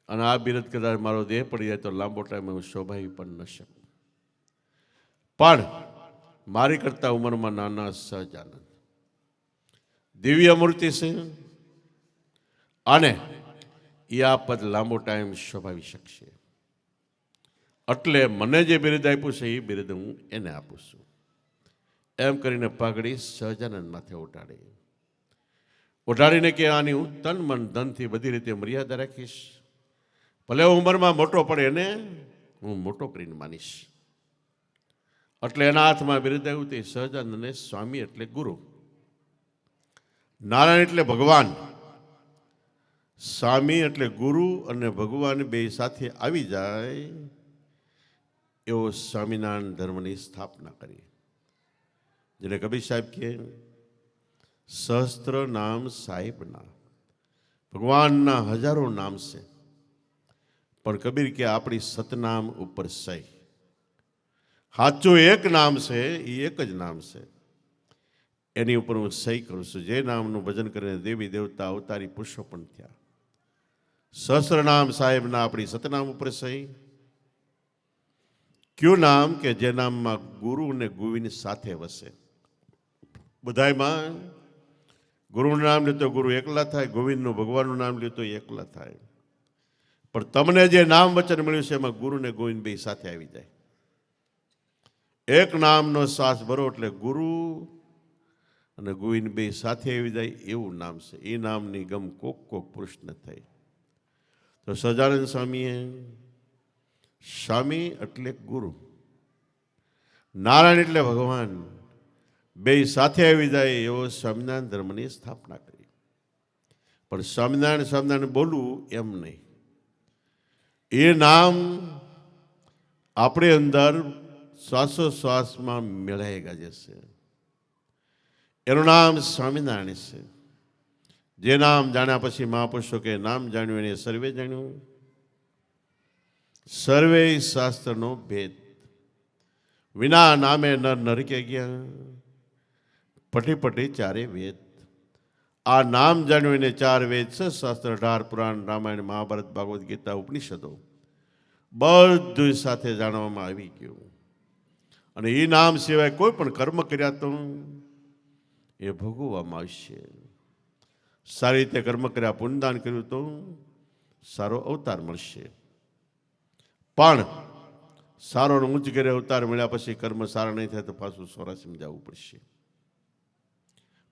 અને આ બિરુદ કદાચ મારો દેહ પડી જાય તો લાંબો ટાઈમ હું શોભાવી પણ ન શકું. પણ મારી કરતા ઉંમરમાં નાના સહજાનંદ દિવ્ય મૂર્તિ છે અને એ આ પદ લાંબો ટાઈમ શોભાવી શકશે. એટલે મને જે બિરુદ આપ્યું છે એ બિરુદ હું એને આપું છું. એમ કરીને પાઘડી સહજાનંદ માથે ઉઠાડીને કે આની હું તન મન ધનથી બધી રીતે મર્યાદા રાખીશ. ભલે ઉંમરમાં મોટો પડે એને હું મોટો કરીને માનીશ. એટલે એના હાથમાં બિરુદ આવ્યું તે સહજાનંદને સ્વામી એટલે ગુરુ, નારાયણ એટલે ભગવાન. સ્વામી એટલે ગુરુ અને ભગવાન બે સાથે આવી જાય એવો સ્વામિનારાયણ ધર્મની સ્થાપના કરી. જેને કબીર સાહેબ કહે સહસ્ત્ર નામ સાહેબના, ભગવાનના હજારો નામ છે, પણ કબીર કે આપણી સતનામ ઉપર સહી. સાચું એક નામ છે, એ એક જ નામ છે, એની ઉપર હું સહી કરું છું. જે નામનું ભજન કરીને દેવી દેવતા અવતારી પુરુષો પણ થયા. સહસ્ત્ર નામ સાહેબના આપણી સતનામ ઉપર સહી. કયું નામ? કે જે નામમાં ગુરુ અને ગોવિંદ સાથે વસે. બધાયમાં ગુરુનું નામ લે તો ગુરુ એકલા થાય, ગોવિંદનું ભગવાનનું નામ લે તો એકલા થાય. પણ તમને જે નામ વચન મળ્યું છે એમાં ગુરુ ને ગોવિંદ બે સાથે આવી જાય. એક નામનો શ્વાસ ભરો એટલે ગુરુ અને ગોવિંદ બે સાથે આવી જાય એવું નામ છે. એ નામની ગમ કોક પુરુષને થઈ. તો સહજાનંદ સ્વામીએ સ્વામી એટલે ગુરુ, નારાયણ એટલે ભગવાન, બે સાથે આવી જાય એવો સ્વામિનારાયણ ધર્મની સ્થાપના કરી. પણ સ્વામિનારાયણ બોલવું એમ નહીં. એ નામ આપણે અંદર શ્વાસોશ્વાસમાં મેળાઈ ગયા છે. એનું નામ સ્વામિનારાયણ છે. જે નામ જાણ્યા પછી મહાપુરુષો કે નામ જાણ્યું એને સર્વે જાણ્યું. સર્વે શાસ્ત્રનો ભેદ. વિના નામે નર નરકે ગયા, પટી પટી ચારે વેદ. આ નામ જાણ્યું એને 4 વેદ, શાસ્ત્ર, 18 પુરાણ, રામાયણ, મહાભારત, ભાગવત ગીતા, ઉપનિષદો બધું સાથે જાણવામાં આવી ગયું. અને એ નામ સિવાય કોઈ પણ કર્મ કર્યા તો એ ભોગવવામાં આવશે. સારી રીતે કર્મ કર્યા, પુણ્યદાન કર્યું તો સારો અવતાર મળશે. પણ સારો ઊંચ ઘેરે અવતાર મળ્યા પછી કર્મ સારા નહીં થાય તો પાછું સોરાસીમાં જવું પડશે.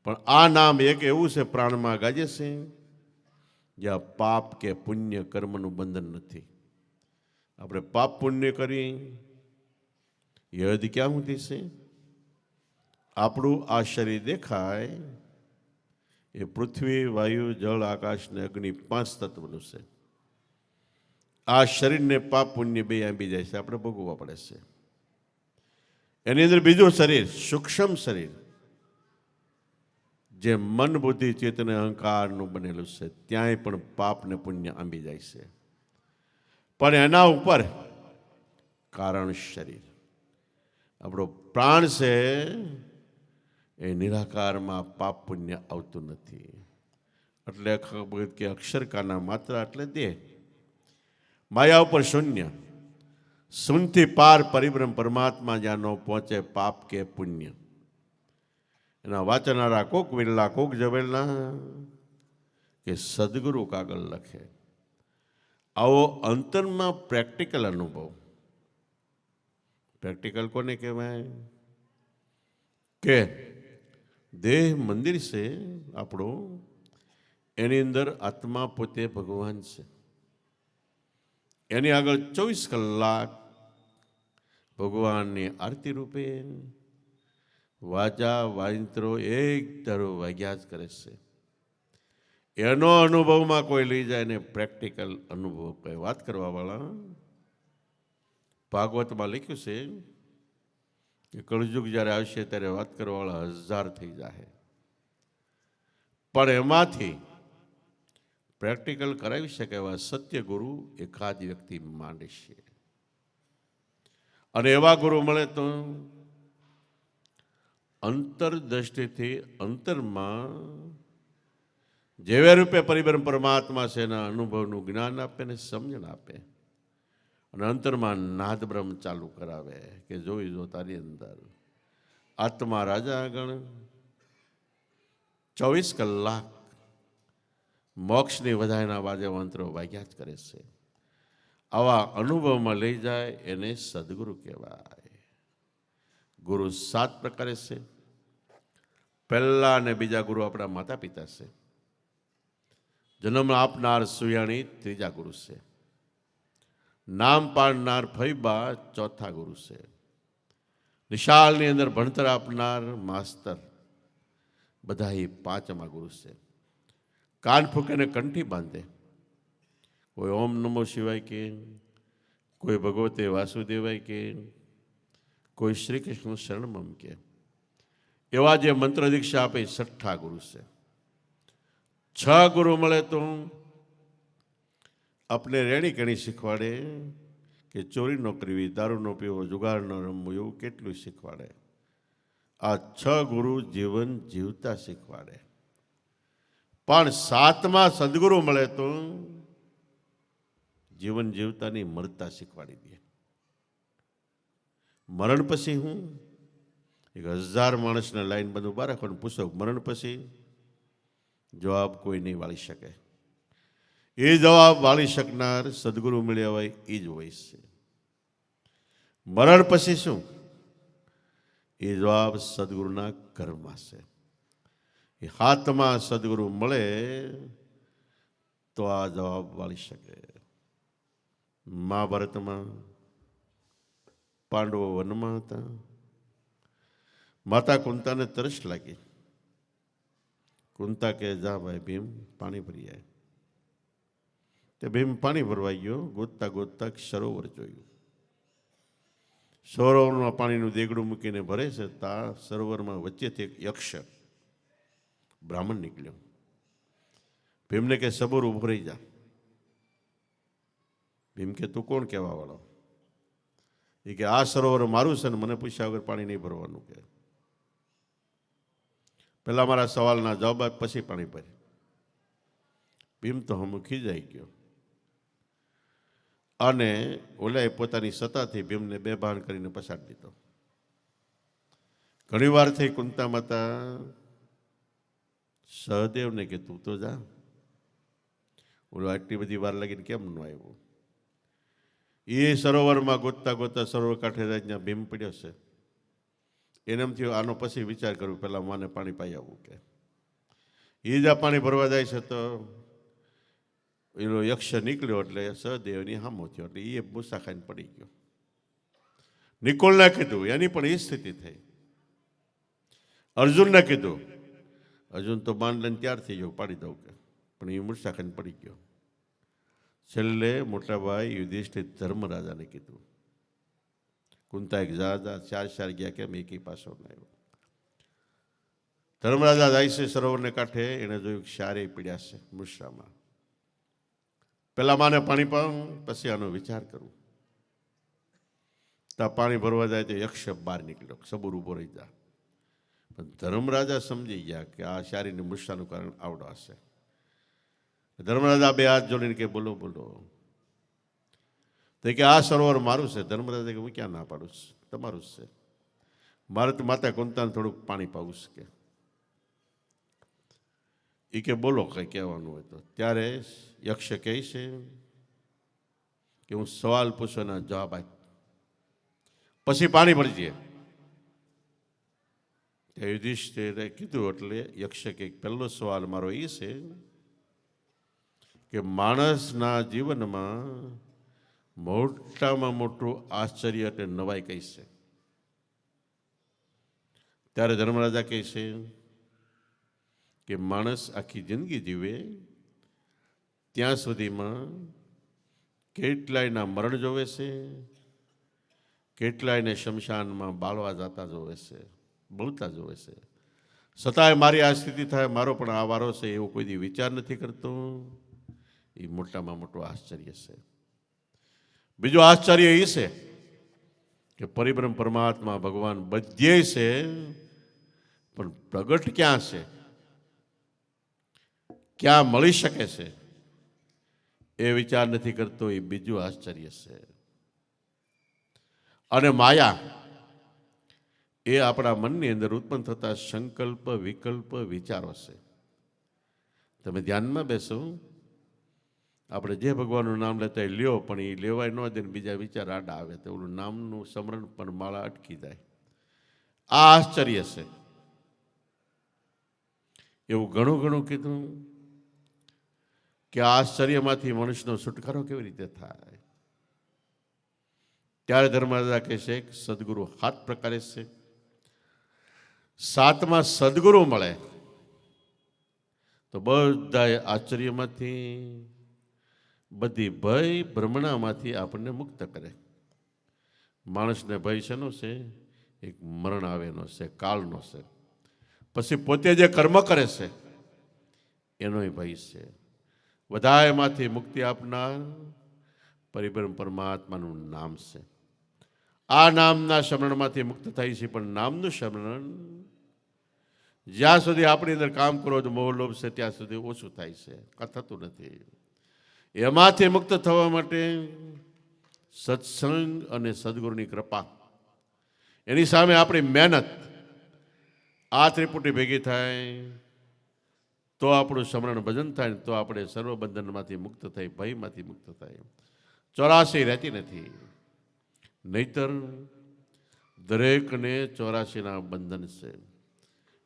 પણ આ નામ એક એવું છે, પ્રાણમાં ગાજે છે, જ્યાં પાપ કે પુણ્ય કર્મનું બંધન નથી. આપણે પાપ પુણ્ય કરી એ હદ ક્યાં સુધી છે? આપણું આ શરીર દેખાય એ પૃથ્વી, વાયુ, જળ, આકાશ ને અગ્નિ 5 તત્વનું છે. આ શરીરને પાપ પુણ્ય બે આંબી જાય છે, આપણે ભોગવવા પડે છે. એની અંદર બીજું શરીર, સૂક્ષ્મ શરીર, જે મન, બુદ્ધિ, ચેતન, અહંકારનું બનેલું છે, ત્યાંય પણ પાપ ને પુણ્ય આંબી જાય છે. પણ એના ઉપર કારણ શરીર, આપણો પ્રાણ છે, એ નિરાકારમાં પાપ પુણ્ય આવતું નથી. એટલે કે અક્ષરકાના માત્ર એટલે દેહ, માયા ઉપર શૂન્ય, શૂન્યથી પાર પરિબ્રહ્મ પરમાત્મા જ્યાં ન પહોંચે પાપ કે પુણ્ય. એના વાંચનારા કોક વિરલા, કોક જવેલના, કે સદગુરુ કાગળ લખે. આવો અંતરમાં પ્રેક્ટિકલ અનુભવ. પ્રેક્ટિકલ કોને કહેવાય? કે દેહ મંદિર છે આપણું, એની અંદર આત્મા પોતે ભગવાન છે. એની આગળ 24 કલાક ભગવાનની આરતી રૂપે વાજા વાંત્રો એક ધારો વાગ્યા જ કરે છે. એનો અનુભવમાં કોઈ લઈ જાય ને પ્રેક્ટિકલ અનુભવ કહે. વાત કરવા વાળા ભાગવતમાં લખ્યું છે કે કળયુગ જ્યારે આવશે ત્યારે વાત કરવા વાળા 1000 થઈ જાય. પણ એમાંથી પ્રેક્ટિકલ કરાવી શકે એવા સત્ય ગુરુ એકાદ વ્યક્તિ માંડે છે. અને એવા ગુરુ મળે તો અંતરદ્રષ્ટિથી અંતરમાં જેવે રૂપે પરિબ્રહ્મ પરમાત્મા છે એના અનુભવનું જ્ઞાન આપે ને સમજણ આપે. અને અંતરમાં નાદ બ્રહ્મ ચાલુ કરાવે કે જોઈ જો તારી અંદર આત્મા રાજા આગળ 24 કલાક મોક્ષની વધાયના વાજે મંત્રો વાગ્યા જ કરે છે. આવા અનુભવમાં લઈ જાય એને સદગુરુ કહેવાય. ગુરુ 7 પ્રકારે છે. પહેલા અને બીજા ગુરુ આપણા માતા પિતા છે. જન્મ આપનાર સુયાણી ત્રીજા ગુરુ છે. નામ પાડનાર ફૈબા ચોથા ગુરુ છે. નિશાળની અંદર ભણતર આપનાર માસ્તર બધા એ 5મા ગુરુ છે. કાન ફૂંકીને કંઠી બાંધે, કોઈ ઓમ નમો શિવાય કે, કોઈ ભગવતે વાસુદેવાય કે, કોઈ શ્રી કૃષ્ણ શરણમમ કે, એવા જે મંત્ર દીક્ષા આપે 6ઠા ગુરુ છે. 6 ગુરુ મળે તો આપણે રેણી કેણી શીખવાડે કે ચોરી ન કરવી, દારૂ ન પીવો, જુગાર ન રમવું, એવું કેટલું શીખવાડે. આ 6 ગુરુ જીવન જીવતા શીખવાડે. પણ 7મા સદગુરુ મળે તો જીવન જીવતાની મરતા શીખવાડી દે. મરણ પછી હું 1000 માણસને લાઈન બધું બહાર રાખવાનું, પૂછો મરણ પછી? જવાબ કોઈ નહીં વાળી શકે. એ જવાબ વાળી શકનાર સદગુરુ મળ્યા હોય એ જ હોય છે. મરણ પછી શું? એ જવાબ સદગુરુના ઘરમાં છે. એ હાથમાં સદગુરુ મળે તો આ જવાબ વાળી શકે. મહાભારતમાં પાંડવો વનમાં હતા. માતા કુંતાને તરસ લાગી. કુંતા કે જા ભાઈ ભીમ પાણી ભરી આય. તે ભીમ પાણી ભરવા ગયો. ગોતતા ગોતતા સરોવર જોયું. સરોવરમાં પાણીનું દેગડું મૂકીને ભરે છે. તા સરોવરમાં વચ્ચેથી એક યક્ષ બ્રાહ્મણ નીકળ્યો. ભીમને કે સબૂર ઉભો રહી જા. ભીમ કે તું કોણ કહેવા વાળો? એ કે આ સરોવર મારું છે ને મને પૂછ્યા વગર પાણી નહીં ભરવાનું કે પહેલાં મારા સવાલના જવાબ આપ પછી પાણી ભરે. ભીમ તો હમ ખીજાઈ ગયો અને ઓલાએ પોતાની સત્તાથી ભીમને બેભાન કરીને પછાડી દીધો. ઘણી વાર થઈ કુંતા માતા સહદેવને કે તું તો જા, ઓલો આટલી બધી વાર લાગીને કેમ ન આવ્યો. એ સરોવરમાં ગોતતા ગોતતા સરોવર કાંઠે જાય ત્યાં ભીમ પડ્યો છે. એને એમ થયું આનો પછી વિચાર કરું, પહેલાં માને પાણી પાઈ આવવું કે. એ જ્યાં પાણી ભરવા જાય છે તો એનો યક્ષ નીકળ્યો એટલે સહદેવની હામો થયો એટલે એ મૂસા ખાઈને પડી ગયો. નિકોલને કીધું, એની પણ એ સ્થિતિ થઈ. અર્જુનને કીધું, અર્જુન તો બાણ લઈને તૈયાર થઈ ગયો પાડી દઉં કે, પણ એ મૂસા ખાઈને પડી ગયો. છેલ્લે મોટા ભાઈ યુધિષ્ઠિર ધર્મરાજાને કીધું, કુંતા એક જા ચાર ગયા કેમ એકી પાછો ન આવ્યો. ધર્મરાજા જાય છે સરોવરને કાંઠે, એને જોયું શારે પીડ્યા છે મૂસામાં. પેલા માને પાણી પાઉં પછી આનો વિચાર કરું. ત્યાં પાણી ભરવા જાય તો યક્ષ બહાર નીકળ્યો, સબૂર ઉભો રહી જા. પણ ધર્મરાજા સમજી ગયા કે આ શારીને મૂસાનું કારણ આવડો હશે. ધર્મરાજા બે હાથ જોડીને કે બોલો બોલો. તો કે આ સરોવર મારું છે. ધર્મરાજા કે હું ક્યાં ના પાડું, તમારું જ છે. મારે તો માતા કુંતાને થોડુંક પાણી પાવું કે. એ કે બોલો કંઈ કહેવાનું હોય તો. ત્યારે યક્ષ કહે છે કે હું સવાલ પૂછવાના જવાબ આપ પછી પાણી ભરજે. યુધિષ્ઠિરે કીધું એટલે યક્ષ કે પહેલો સવાલ મારો એ છે કે માણસના જીવનમાં મોટામાં મોટું આશ્ચર્ય એટલે નવાઈ કઈ છે. ત્યારે ધર્મરાજા કહે છે કે માણસ આખી જિંદગી જીવે ત્યાં સુધીમાં કેટલાયના મરણ જોવે છે, કેટલાયને શમશાનમાં બાળવા જતા જોવે છે, બળતા જોવે છે. છતાંય મારી આ સ્થિતિ થાય, મારો પણ આ વારો છે એવો કોઈ દી વિચાર નથી કરતો. એ મોટામાં મોટું આશ્ચર્ય છે. બીજું આશ્ચર્ય એ છે કે પરિબ્રહ્મ પરમાત્મા ભગવાન બધે છે, પણ પ્રગટ ક્યાં છે, ક્યાં મળી શકે છે એ વિચાર નથી કરતો. એ બીજું આશ્ચર્ય છે. અને માયા એ આપણા મનની અંદર ઉત્પન્ન થતા સંકલ્પ વિકલ્પ વિચારો છે. તમે ધ્યાનમાં બેસો, આપણે જે ભગવાનનું નામ લેતા લ્યો પણ એ લેવાય ન દે, બીજા વિચાર આડા આવે તો ઓલું નામનું સ્મરણ પણ માળા અટકી જાય. આ આશ્ચર્ય છે. એવું ઘણું ઘણું કીધું કે આ આશ્ચર્યમાંથી મનુષ્યનો છુટકારો કેવી રીતે થાય. ત્યારે ધર્મરાજા કહે છે કે સદગુરુ 7 પ્રકારે છે. 7માં સદગુરુ મળે તો બધા આશ્ચર્યમાંથી, બધી ભય ભ્રમણામાંથી આપણને મુક્ત કરે. માણસને ભય શેનો છે? એક મરણ આવેનો છે, કાળનો છે. પછી પોતે જે કર્મ કરે છે એનોય ભય છે. બધાયમાંથી મુક્તિ આપનાર પરિબ્રહ્મ પરમાત્માનું નામ છે. આ નામના સ્મરણમાંથી મુક્ત થાય છે. પણ નામનું સ્મરણ જ્યાં સુધી આપણી અંદર કામ ક્રોધ મોહ લોભ છે ત્યાં સુધી ઓછું થાય છે, કાં થતું નથી. એમાંથી મુક્ત થવા માટે સત્સંગ અને સદગુરુની કૃપા, એની સામે આપણી મહેનત, આ ત્રિપુટી ભેગી થાય તો આપણું સ્મરણ ભજન થાય, તો આપણે સર્વબંધનમાંથી મુક્ત થાય, ભયમાંથી મુક્ત થાય. 84 રહેતી નથી. નહીતર દરેકને 84ના બંધન છે.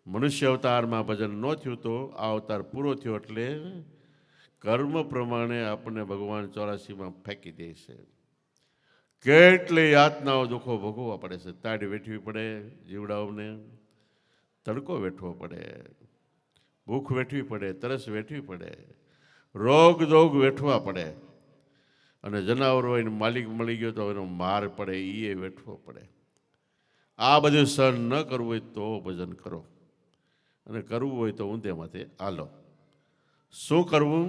મનુષ્ય અવતારમાં ભજન ન થયું તો આ અવતાર પૂરો થયો એટલે કર્મ પ્રમાણે આપણને ભગવાન 84માં ફેંકી દે છે. કેટલી યાતનાઓ દુઃખો ભોગવવા પડે છે. તાડ વેઠવી પડે જીવડાઓને, તડકો વેઠવો પડે, ભૂખ વેઠવી પડે, તરસ વેઠવી પડે, રોગ દોગ વેઠવા પડે, અને જનાવરો એને માલિક મળી ગયો તો એનો માર પડે એ વેઠવો પડે. આ બધું સહન ન કરવું હોય તો ભજન કરો, અને કરવું હોય તો ઊંધે માથે હાલો. શું કરવું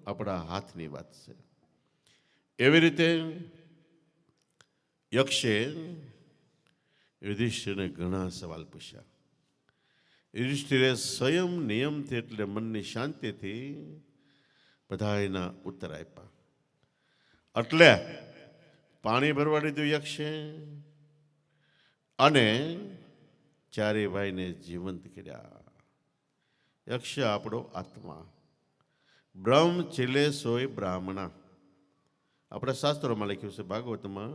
આપણા હાથની વાત છે. એવી રીતે યક્ષે યુધિષ્ઠિરને ઘણા સવાલ પૂછ્યા. યુધિષ્ઠિરે સ્વયં નિયમથી એટલે મનની શાંતિથી બધા એના ઉત્તર આપ્યા. એટલે પાણી ભરવા દીધું યક્ષે અને ચારેય ભાઈને જીવંત કર્યા. યક્ષ આપણો આત્મા, બ્રહ્મ ચિલે સોય બ્રાહ્મણા. આપણા શાસ્ત્રોમાં લખ્યું છે ભાગવતમાં,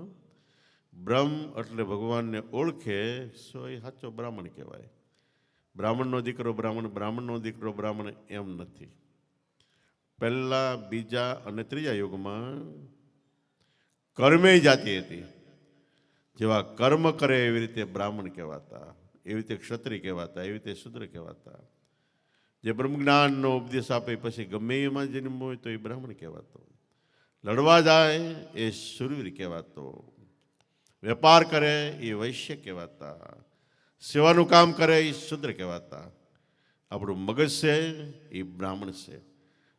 બ્રહ્મ એટલે ભગવાનને ઓળખે સોય સાચો બ્રાહ્મણ કહેવાય. બ્રાહ્મણનો દીકરો બ્રાહ્મણ, બ્રાહ્મણનો દીકરો બ્રાહ્મણ એમ નથી. પહેલા, બીજા અને ત્રીજા યુગમાં કર્મેય જાતિ હતી. જેવા કર્મ કરે એવી રીતે બ્રાહ્મણ કહેવાતા, એવી રીતે ક્ષત્રિય કહેવાતા, એવી રીતે શુદ્ર કહેવાતા. જે બ્રહ્મજ્ઞાનનો ઉપદેશ આપે પછી ગમે એમાં જન્મ હોય તો એ બ્રાહ્મણ કહેવાતો. લડવા જાય એ શૂરવીર કહેવાતો. વેપાર કરે એ વૈશ્ય કહેવાતા. સેવાનું કામ કરે એ શુદ્ર કહેવાતા. આપણું મગજ છે એ બ્રાહ્મણ છે.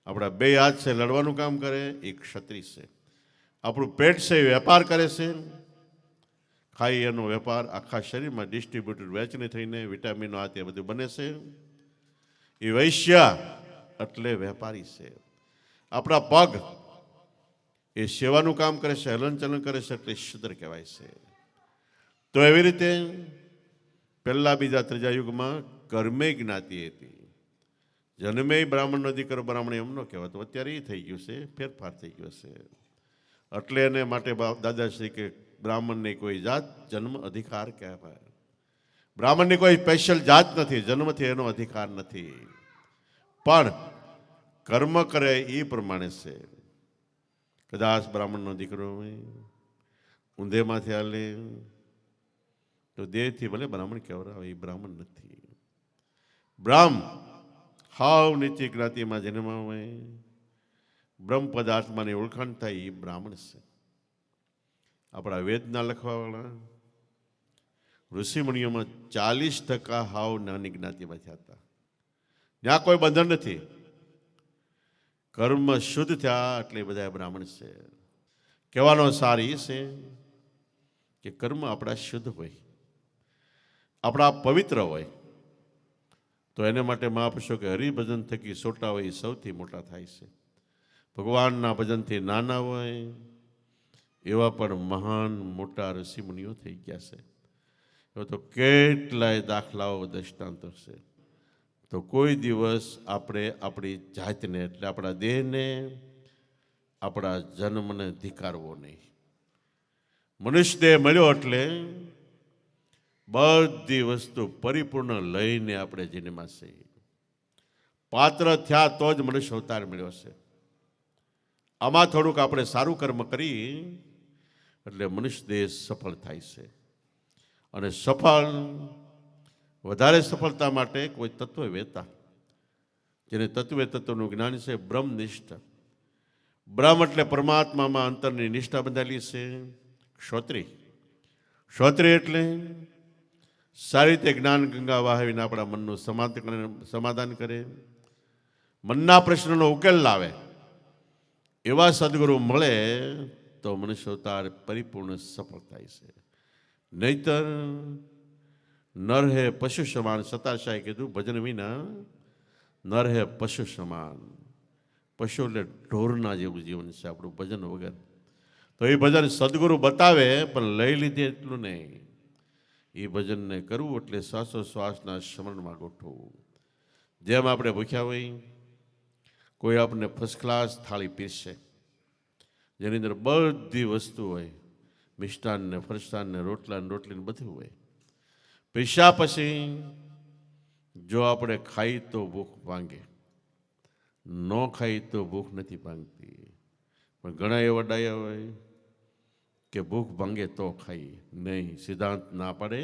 આપણા બે હાથ છે લડવાનું કામ કરે એ ક્ષત્રિય છે. આપણું પેટ છે એ વેપાર કરે છે, ખાઈ એનો વેપાર આખા શરીરમાં ડિસ્ટ્રીબ્યુટેડ વેચણી થઈને વિટામિનો આ તે બધું બને છે એ વૈશ્ય એટલે વેપારી છે. આપણા પગ એ સેવાનું કામ કરે છે, હલનચલન કરે છે એટલે શુદ્ર કહેવાય છે. તો એવી રીતે પહેલા, બીજા, ત્રીજા યુગમાં કર્મે જ્ઞાતિ હતી. જન્મે બ્રાહ્મણનો દીકરો બ્રાહ્મણ એમ ન કહેવાતો. અત્યારે એ થઈ ગયું છે, ફેરફાર થઈ ગયો છે. એટલે એને માટે દાદાશ્રી કે બ્રાહ્મણની કોઈ જાત જન્મ અધિકાર કહેવાય. બ્રાહ્મણની કોઈ સ્પેશિયલ જાત નથી, જન્મથી એનો અધિકાર નથી. પણ કર્મ કરે એ પ્રમાણે છે. કદાચ બ્રાહ્મણનો દીકરો હોય, ઊંધેમાંથી હાલે તો દેહથી ભલે બ્રાહ્મણ કહેવાય, એ બ્રાહ્મણ નથી. બ્રાહ્મ હાવ નીચી જ્ઞાતિમાં જન્મ હોય, બ્રહ્મ પદાર્થમાંની ઓળખાણ થાય એ બ્રાહ્મણ છે. આપણા વેદના લખવાવાળા ઋષિમુનિઓમાં 40% હાવ નાની જ્ઞાતિમાં થયા હતા. ત્યાં કોઈ બંધન નથી. કર્મ શુદ્ધ થયા એટલે બધા બ્રાહ્મણ છે. કહેવાનો સાર એ છે કે કર્મ આપણા શુદ્ધ હોય, આપણા પવિત્ર હોય, તો એને માટે મહાપુરુષો કે હરિભજન થકી સોટા હોય એ સૌથી મોટા થાય છે. ભગવાનના ભજનથી નાના હોય એવા પણ મહાન મોટા ઋષિમુનિઓ થઈ ગયા છે. એવા તો કેટલાય દાખલાઓ દ્રષ્ટાંતો છે. તો કોઈ દિવસ આપણે આપણી જાતને એટલે આપણા દેહને, આપણા જન્મને ધિક્કારવો નહીં. મનુષ્ય દેહ મળ્યો એટલે બધી વસ્તુ પરિપૂર્ણ લઈને આપણે જન્મ્યા છીએ. પાત્ર થયા તો જ મનુષ્ય અવતાર મળ્યો છે. આમાં થોડુંક આપણે સારું કર્મ કરી એટલે મનુષ્ય દેહ સફળ થાય છે. અને વધારે સફળતા માટે કોઈ તત્વ વેતા, જેને તત્વે તત્વનું જ્ઞાન છે, બ્રહ્મનિષ્ઠ. બ્રહ્મ એટલે પરમાત્મામાં અંતરની નિષ્ઠા બંધાયેલી છે. ક્ષોત્રિય એટલે સારી રીતે જ્ઞાન ગંગા વહાવીને આપણા મનનું સમાધાન કરે, મનના પ્રશ્નનો ઉકેલ લાવે. એવા સદગુરુ મળે તો મનુષ્ય અવતાર પરિપૂર્ણ સફળ થાય છે. નહીતર નર હે પશુ સમાન. સતાશાએ કીધું ભજન વિના નર હે પશુ સમાન. પશુ એટલે ઢોરના જેવું જીવન છે આપણું ભજન વગર. તો એ ભજન સદગુરુ બતાવે પણ લઈ લીધે એટલું નહીં. એ ભજનને કરવું એટલે શ્વાસોશ્વાસના સ્મરણમાં ગોઠવવું. જેમ આપણે ભૂખ્યા હોય, કોઈ આપણને ફર્સ્ટ ક્લાસ થાળી પીરશે જેની અંદર બધી વસ્તુ હોય, મિષ્ટાન ને ફરસાણ ને રોટલા ને રોટલી ને બધું હોય. પૈસા પછી જો આપણે ખાઈ તો ભૂખ ભાંગે, ન ખાઈ તો ભૂખ નથી ભાંગતી. પણ ઘણા એવા ડાયા હોય કે ભૂખ ભાંગે તો ખાઈ. નહીં, સિદ્ધાંત ના પડે,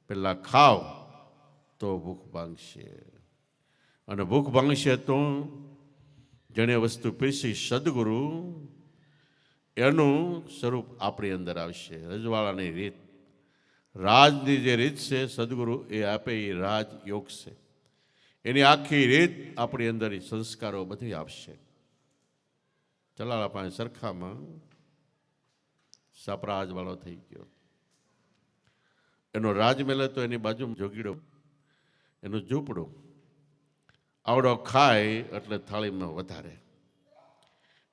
પહેલાં ખાવ તો ભૂખ ભાંગશે. અને ભૂખ ભાંગશે તો જેણે વસ્તુ પીરસી સદગુરુ, એનું સ્વરૂપ આપણી અંદર આવશે. રજવાડાની રીત, રાજની જે રીત છે સદગુરુ એ આપે એ રાજ યોગ છે. એની આખી રીત આપણી અંદર સંસ્કારો બધી આવશે. ચલાળા પાસે સરખામાં સાપરાજવાળો થઈ ગયો. એનો રાજમહેલ હતો, એની બાજુમાં જોગીડો, એનું ઝૂંપડું. આવડો ખાય એટલે થાળીમાં વધારે.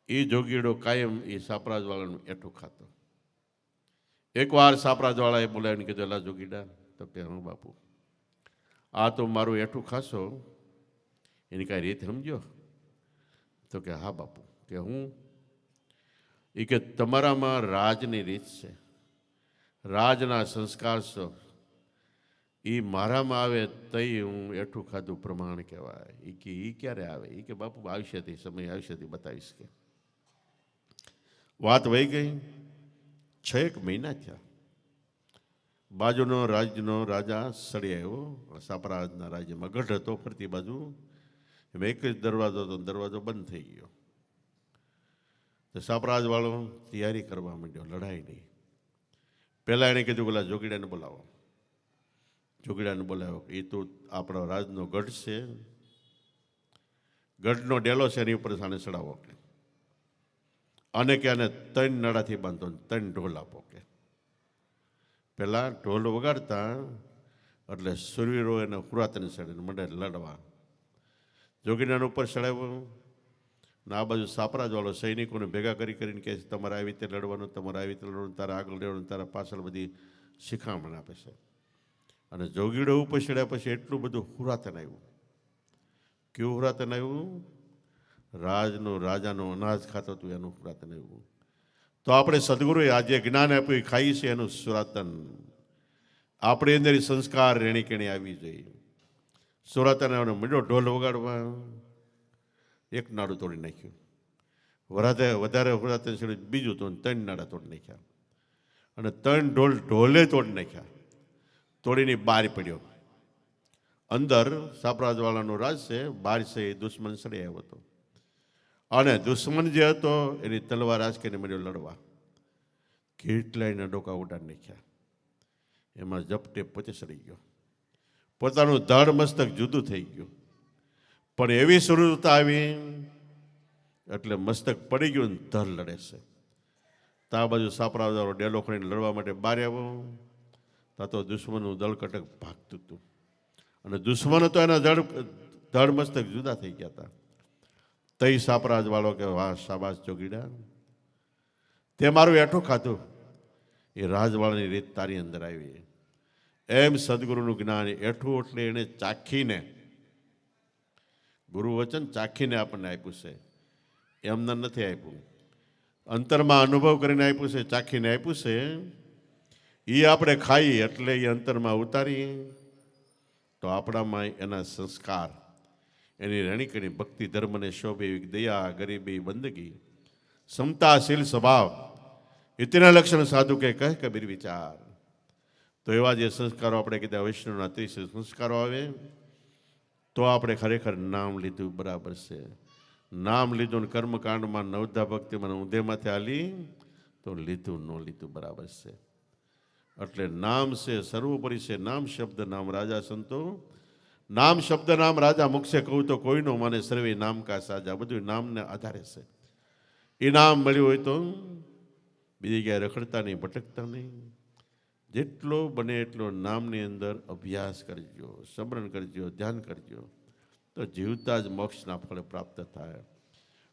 એ જોગીડો કાયમ એ સાપરાજવાળાનું એઠું ખાતો. એકવાર સાપરાજવાળાએ બોલાવીને કીધું, એલા જોગીડા, તો કે હું બાપુ, આ તો મારું એઠું ખાશો, એની કાંઈ રીત સમજો? તો કે હા બાપુ. કે હું? એ કે તમારામાં રાજની રીત છે, રાજના સંસ્કાર છો, એ મારામાં આવે તઈ હું એઠું ખાધું પ્રમાણ કહેવાય. એ કે એ ક્યારે આવે? એ કે બાપુ આવશેથી, સમય આવશેથી બતાવીશ. કે વાત વહી ગઈ. 6 મહિના થયા. બાજુનો રાજ્યનો રાજા સળી આવ્યો. સાપરાજના રાજ્યમાં ગઢ હતો ફરતી બાજુ. એમાં એક જ દરવાજો હતો, દરવાજો બંધ થઈ ગયો. તો સાપરાજવાળો તૈયારી કરવા માંડ્યો, લડાઈ નહીં. પહેલાં એણે કીધું પેલા જોગીડાને બોલાવો. જોગીડાને બોલાવ્યો. એ તો આપણો રાજનો ગઢ છે, ગઢનો ડેલો છે, એની ઉપર સાને ચડાવો. અને કે આને 3 નાડાથી બાંધો, 3 ઢોલ આપો. કે પહેલાં ઢોલ વગાડતા એટલે સુરવીરો એને હુરાતને ચડે મંડે લડવા. જોગીડાને ઉપર ચડાવ્યો ને આ બાજુ સાપરાજવાળો સૈનિકોને ભેગા કરીને કહે છે, તમારે આવી રીતે લડવાનું, તમારે આવી રીતે લડવાનું, તારા આગળ લડવાનું, તારા પાછળ બધી શિખામણ આપે છે. અને જોગીડો ઉપર ચડ્યા પછી એટલું બધું હુરાતન આવ્યું. કેવું હુરાતન આવ્યું? રાજાનો અનાજ ખાતો હતું એનું હુરાતન આવ્યું. તો આપણે સદગુરુએ આજે જ્ઞાન આપ્યું એ ખાઈ છે એનું સુરાતન. આપણી અંદર સંસ્કાર રેણી કેણી આવી જોઈએ. સુરાતન મળ્યો ઢોલ વગાડવા, એક નાડું તોડી નાખ્યું. વધારે હુરાતન છેડ્યું, બીજું તો 3 નાડા તોડી નાખ્યા. અને 3 ઢોલે તોડી નાખ્યા. તોડીને બહાર પડ્યો. અંદર સાપરાજવાળાનો રાજ છે, બહાર છે એ દુશ્મન સડી આવ્યો હતો. અને દુશ્મન જે હતો એની તલવાર આંચકીને મળ્યો લડવા. કેટલાયના ડોકા ઉડાડી નાખ્યા. એમાં ઝપટે પોતે સડી ગયો. પોતાનું ધડ મસ્તક જુદું થઈ ગયું. પણ એવી શરૂરતા આવી એટલે મસ્તક પડી ગયું ને ધડ લડે છે. તો આ બાજુ સાપરાજવાળો ડેલો ખણીને લડવા માટે બહાર આવ્યો. તા તો દુશ્મનનું દળકટક ભાગતું હતું. અને દુશ્મન હતો એના ધડ મસ્તક જુદા થઈ ગયા હતા. તઈ સાપરાજવાળો કે વાહ શાબાશ જોગીડા, તે મારું એઠું ખાધું, એ રાજવાળાની રીત તારી અંદર આવી. એમ સદગુરુનું જ્ઞાન એઠું એટલે એને ચાખીને, ગુરુ વચન ચાખીને આપણને આપ્યું છે, એમને નથી આપ્યું. અંતરમાં અનુભવ કરીને આપ્યું છે, ચાખીને આપ્યું છે. એ આપણે ખાઈ એટલે એ અંતરમાં ઉતારી તો આપણામાં એના સંસ્કાર, એની રણીકણી ભક્તિ, ધર્મને શોભે, દયા, ગરીબી, બંદગી, સમતાશીલ સ્વભાવ, ઇતના લક્ષણ સાધુ કે કહે કબીર વિચાર. તો એવા જે સંસ્કારો આપણે કીધા વૈષ્ણવના 30 સંસ્કારો આવે તો આપણે ખરેખર નામ લીધું બરાબર છે. નામ લીધું ને કર્મકાંડમાં નવધા ભક્તિમાં ઊંધેમાંથી હાલી તો લીધું ન લીધું બરાબર છે. એટલે નામ છે સર્વોપરી છે. નામ શબ્દ નામ રાજા સંતો, નામ શબ્દ નામ રાજા મુખસે કહું તો કોઈનો માને, સર્વે નામ કા સાજા. બધું નામને આધારે છે. એ નામ મળ્યું હોય તો બીજી ક્યાંય રખડતા નહીં, ભટકતા નહીં. જેટલો બને એટલો નામની અંદર અભ્યાસ કરજો, સ્મરણ કરજો, ધ્યાન કરજો, તો જીવતા જ મોક્ષના ફળ પ્રાપ્ત થાય.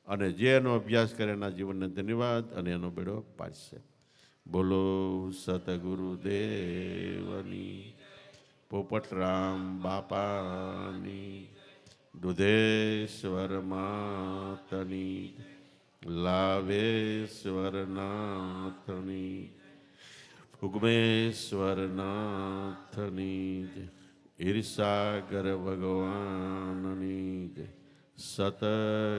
અને જે એનો અભ્યાસ કરે એના જીવનને ધન્યવાદ અને એનો બેડો પાડશે. બોલો સતગુરુદેવની, પોપટરામ બાપાની, દુધેશ્વર માતની, લાવેશ્વર નાથની, ઉગમેશ્વર નાથની, ઈર્ષાગર ભગવાનની, સતગુરુદેવની.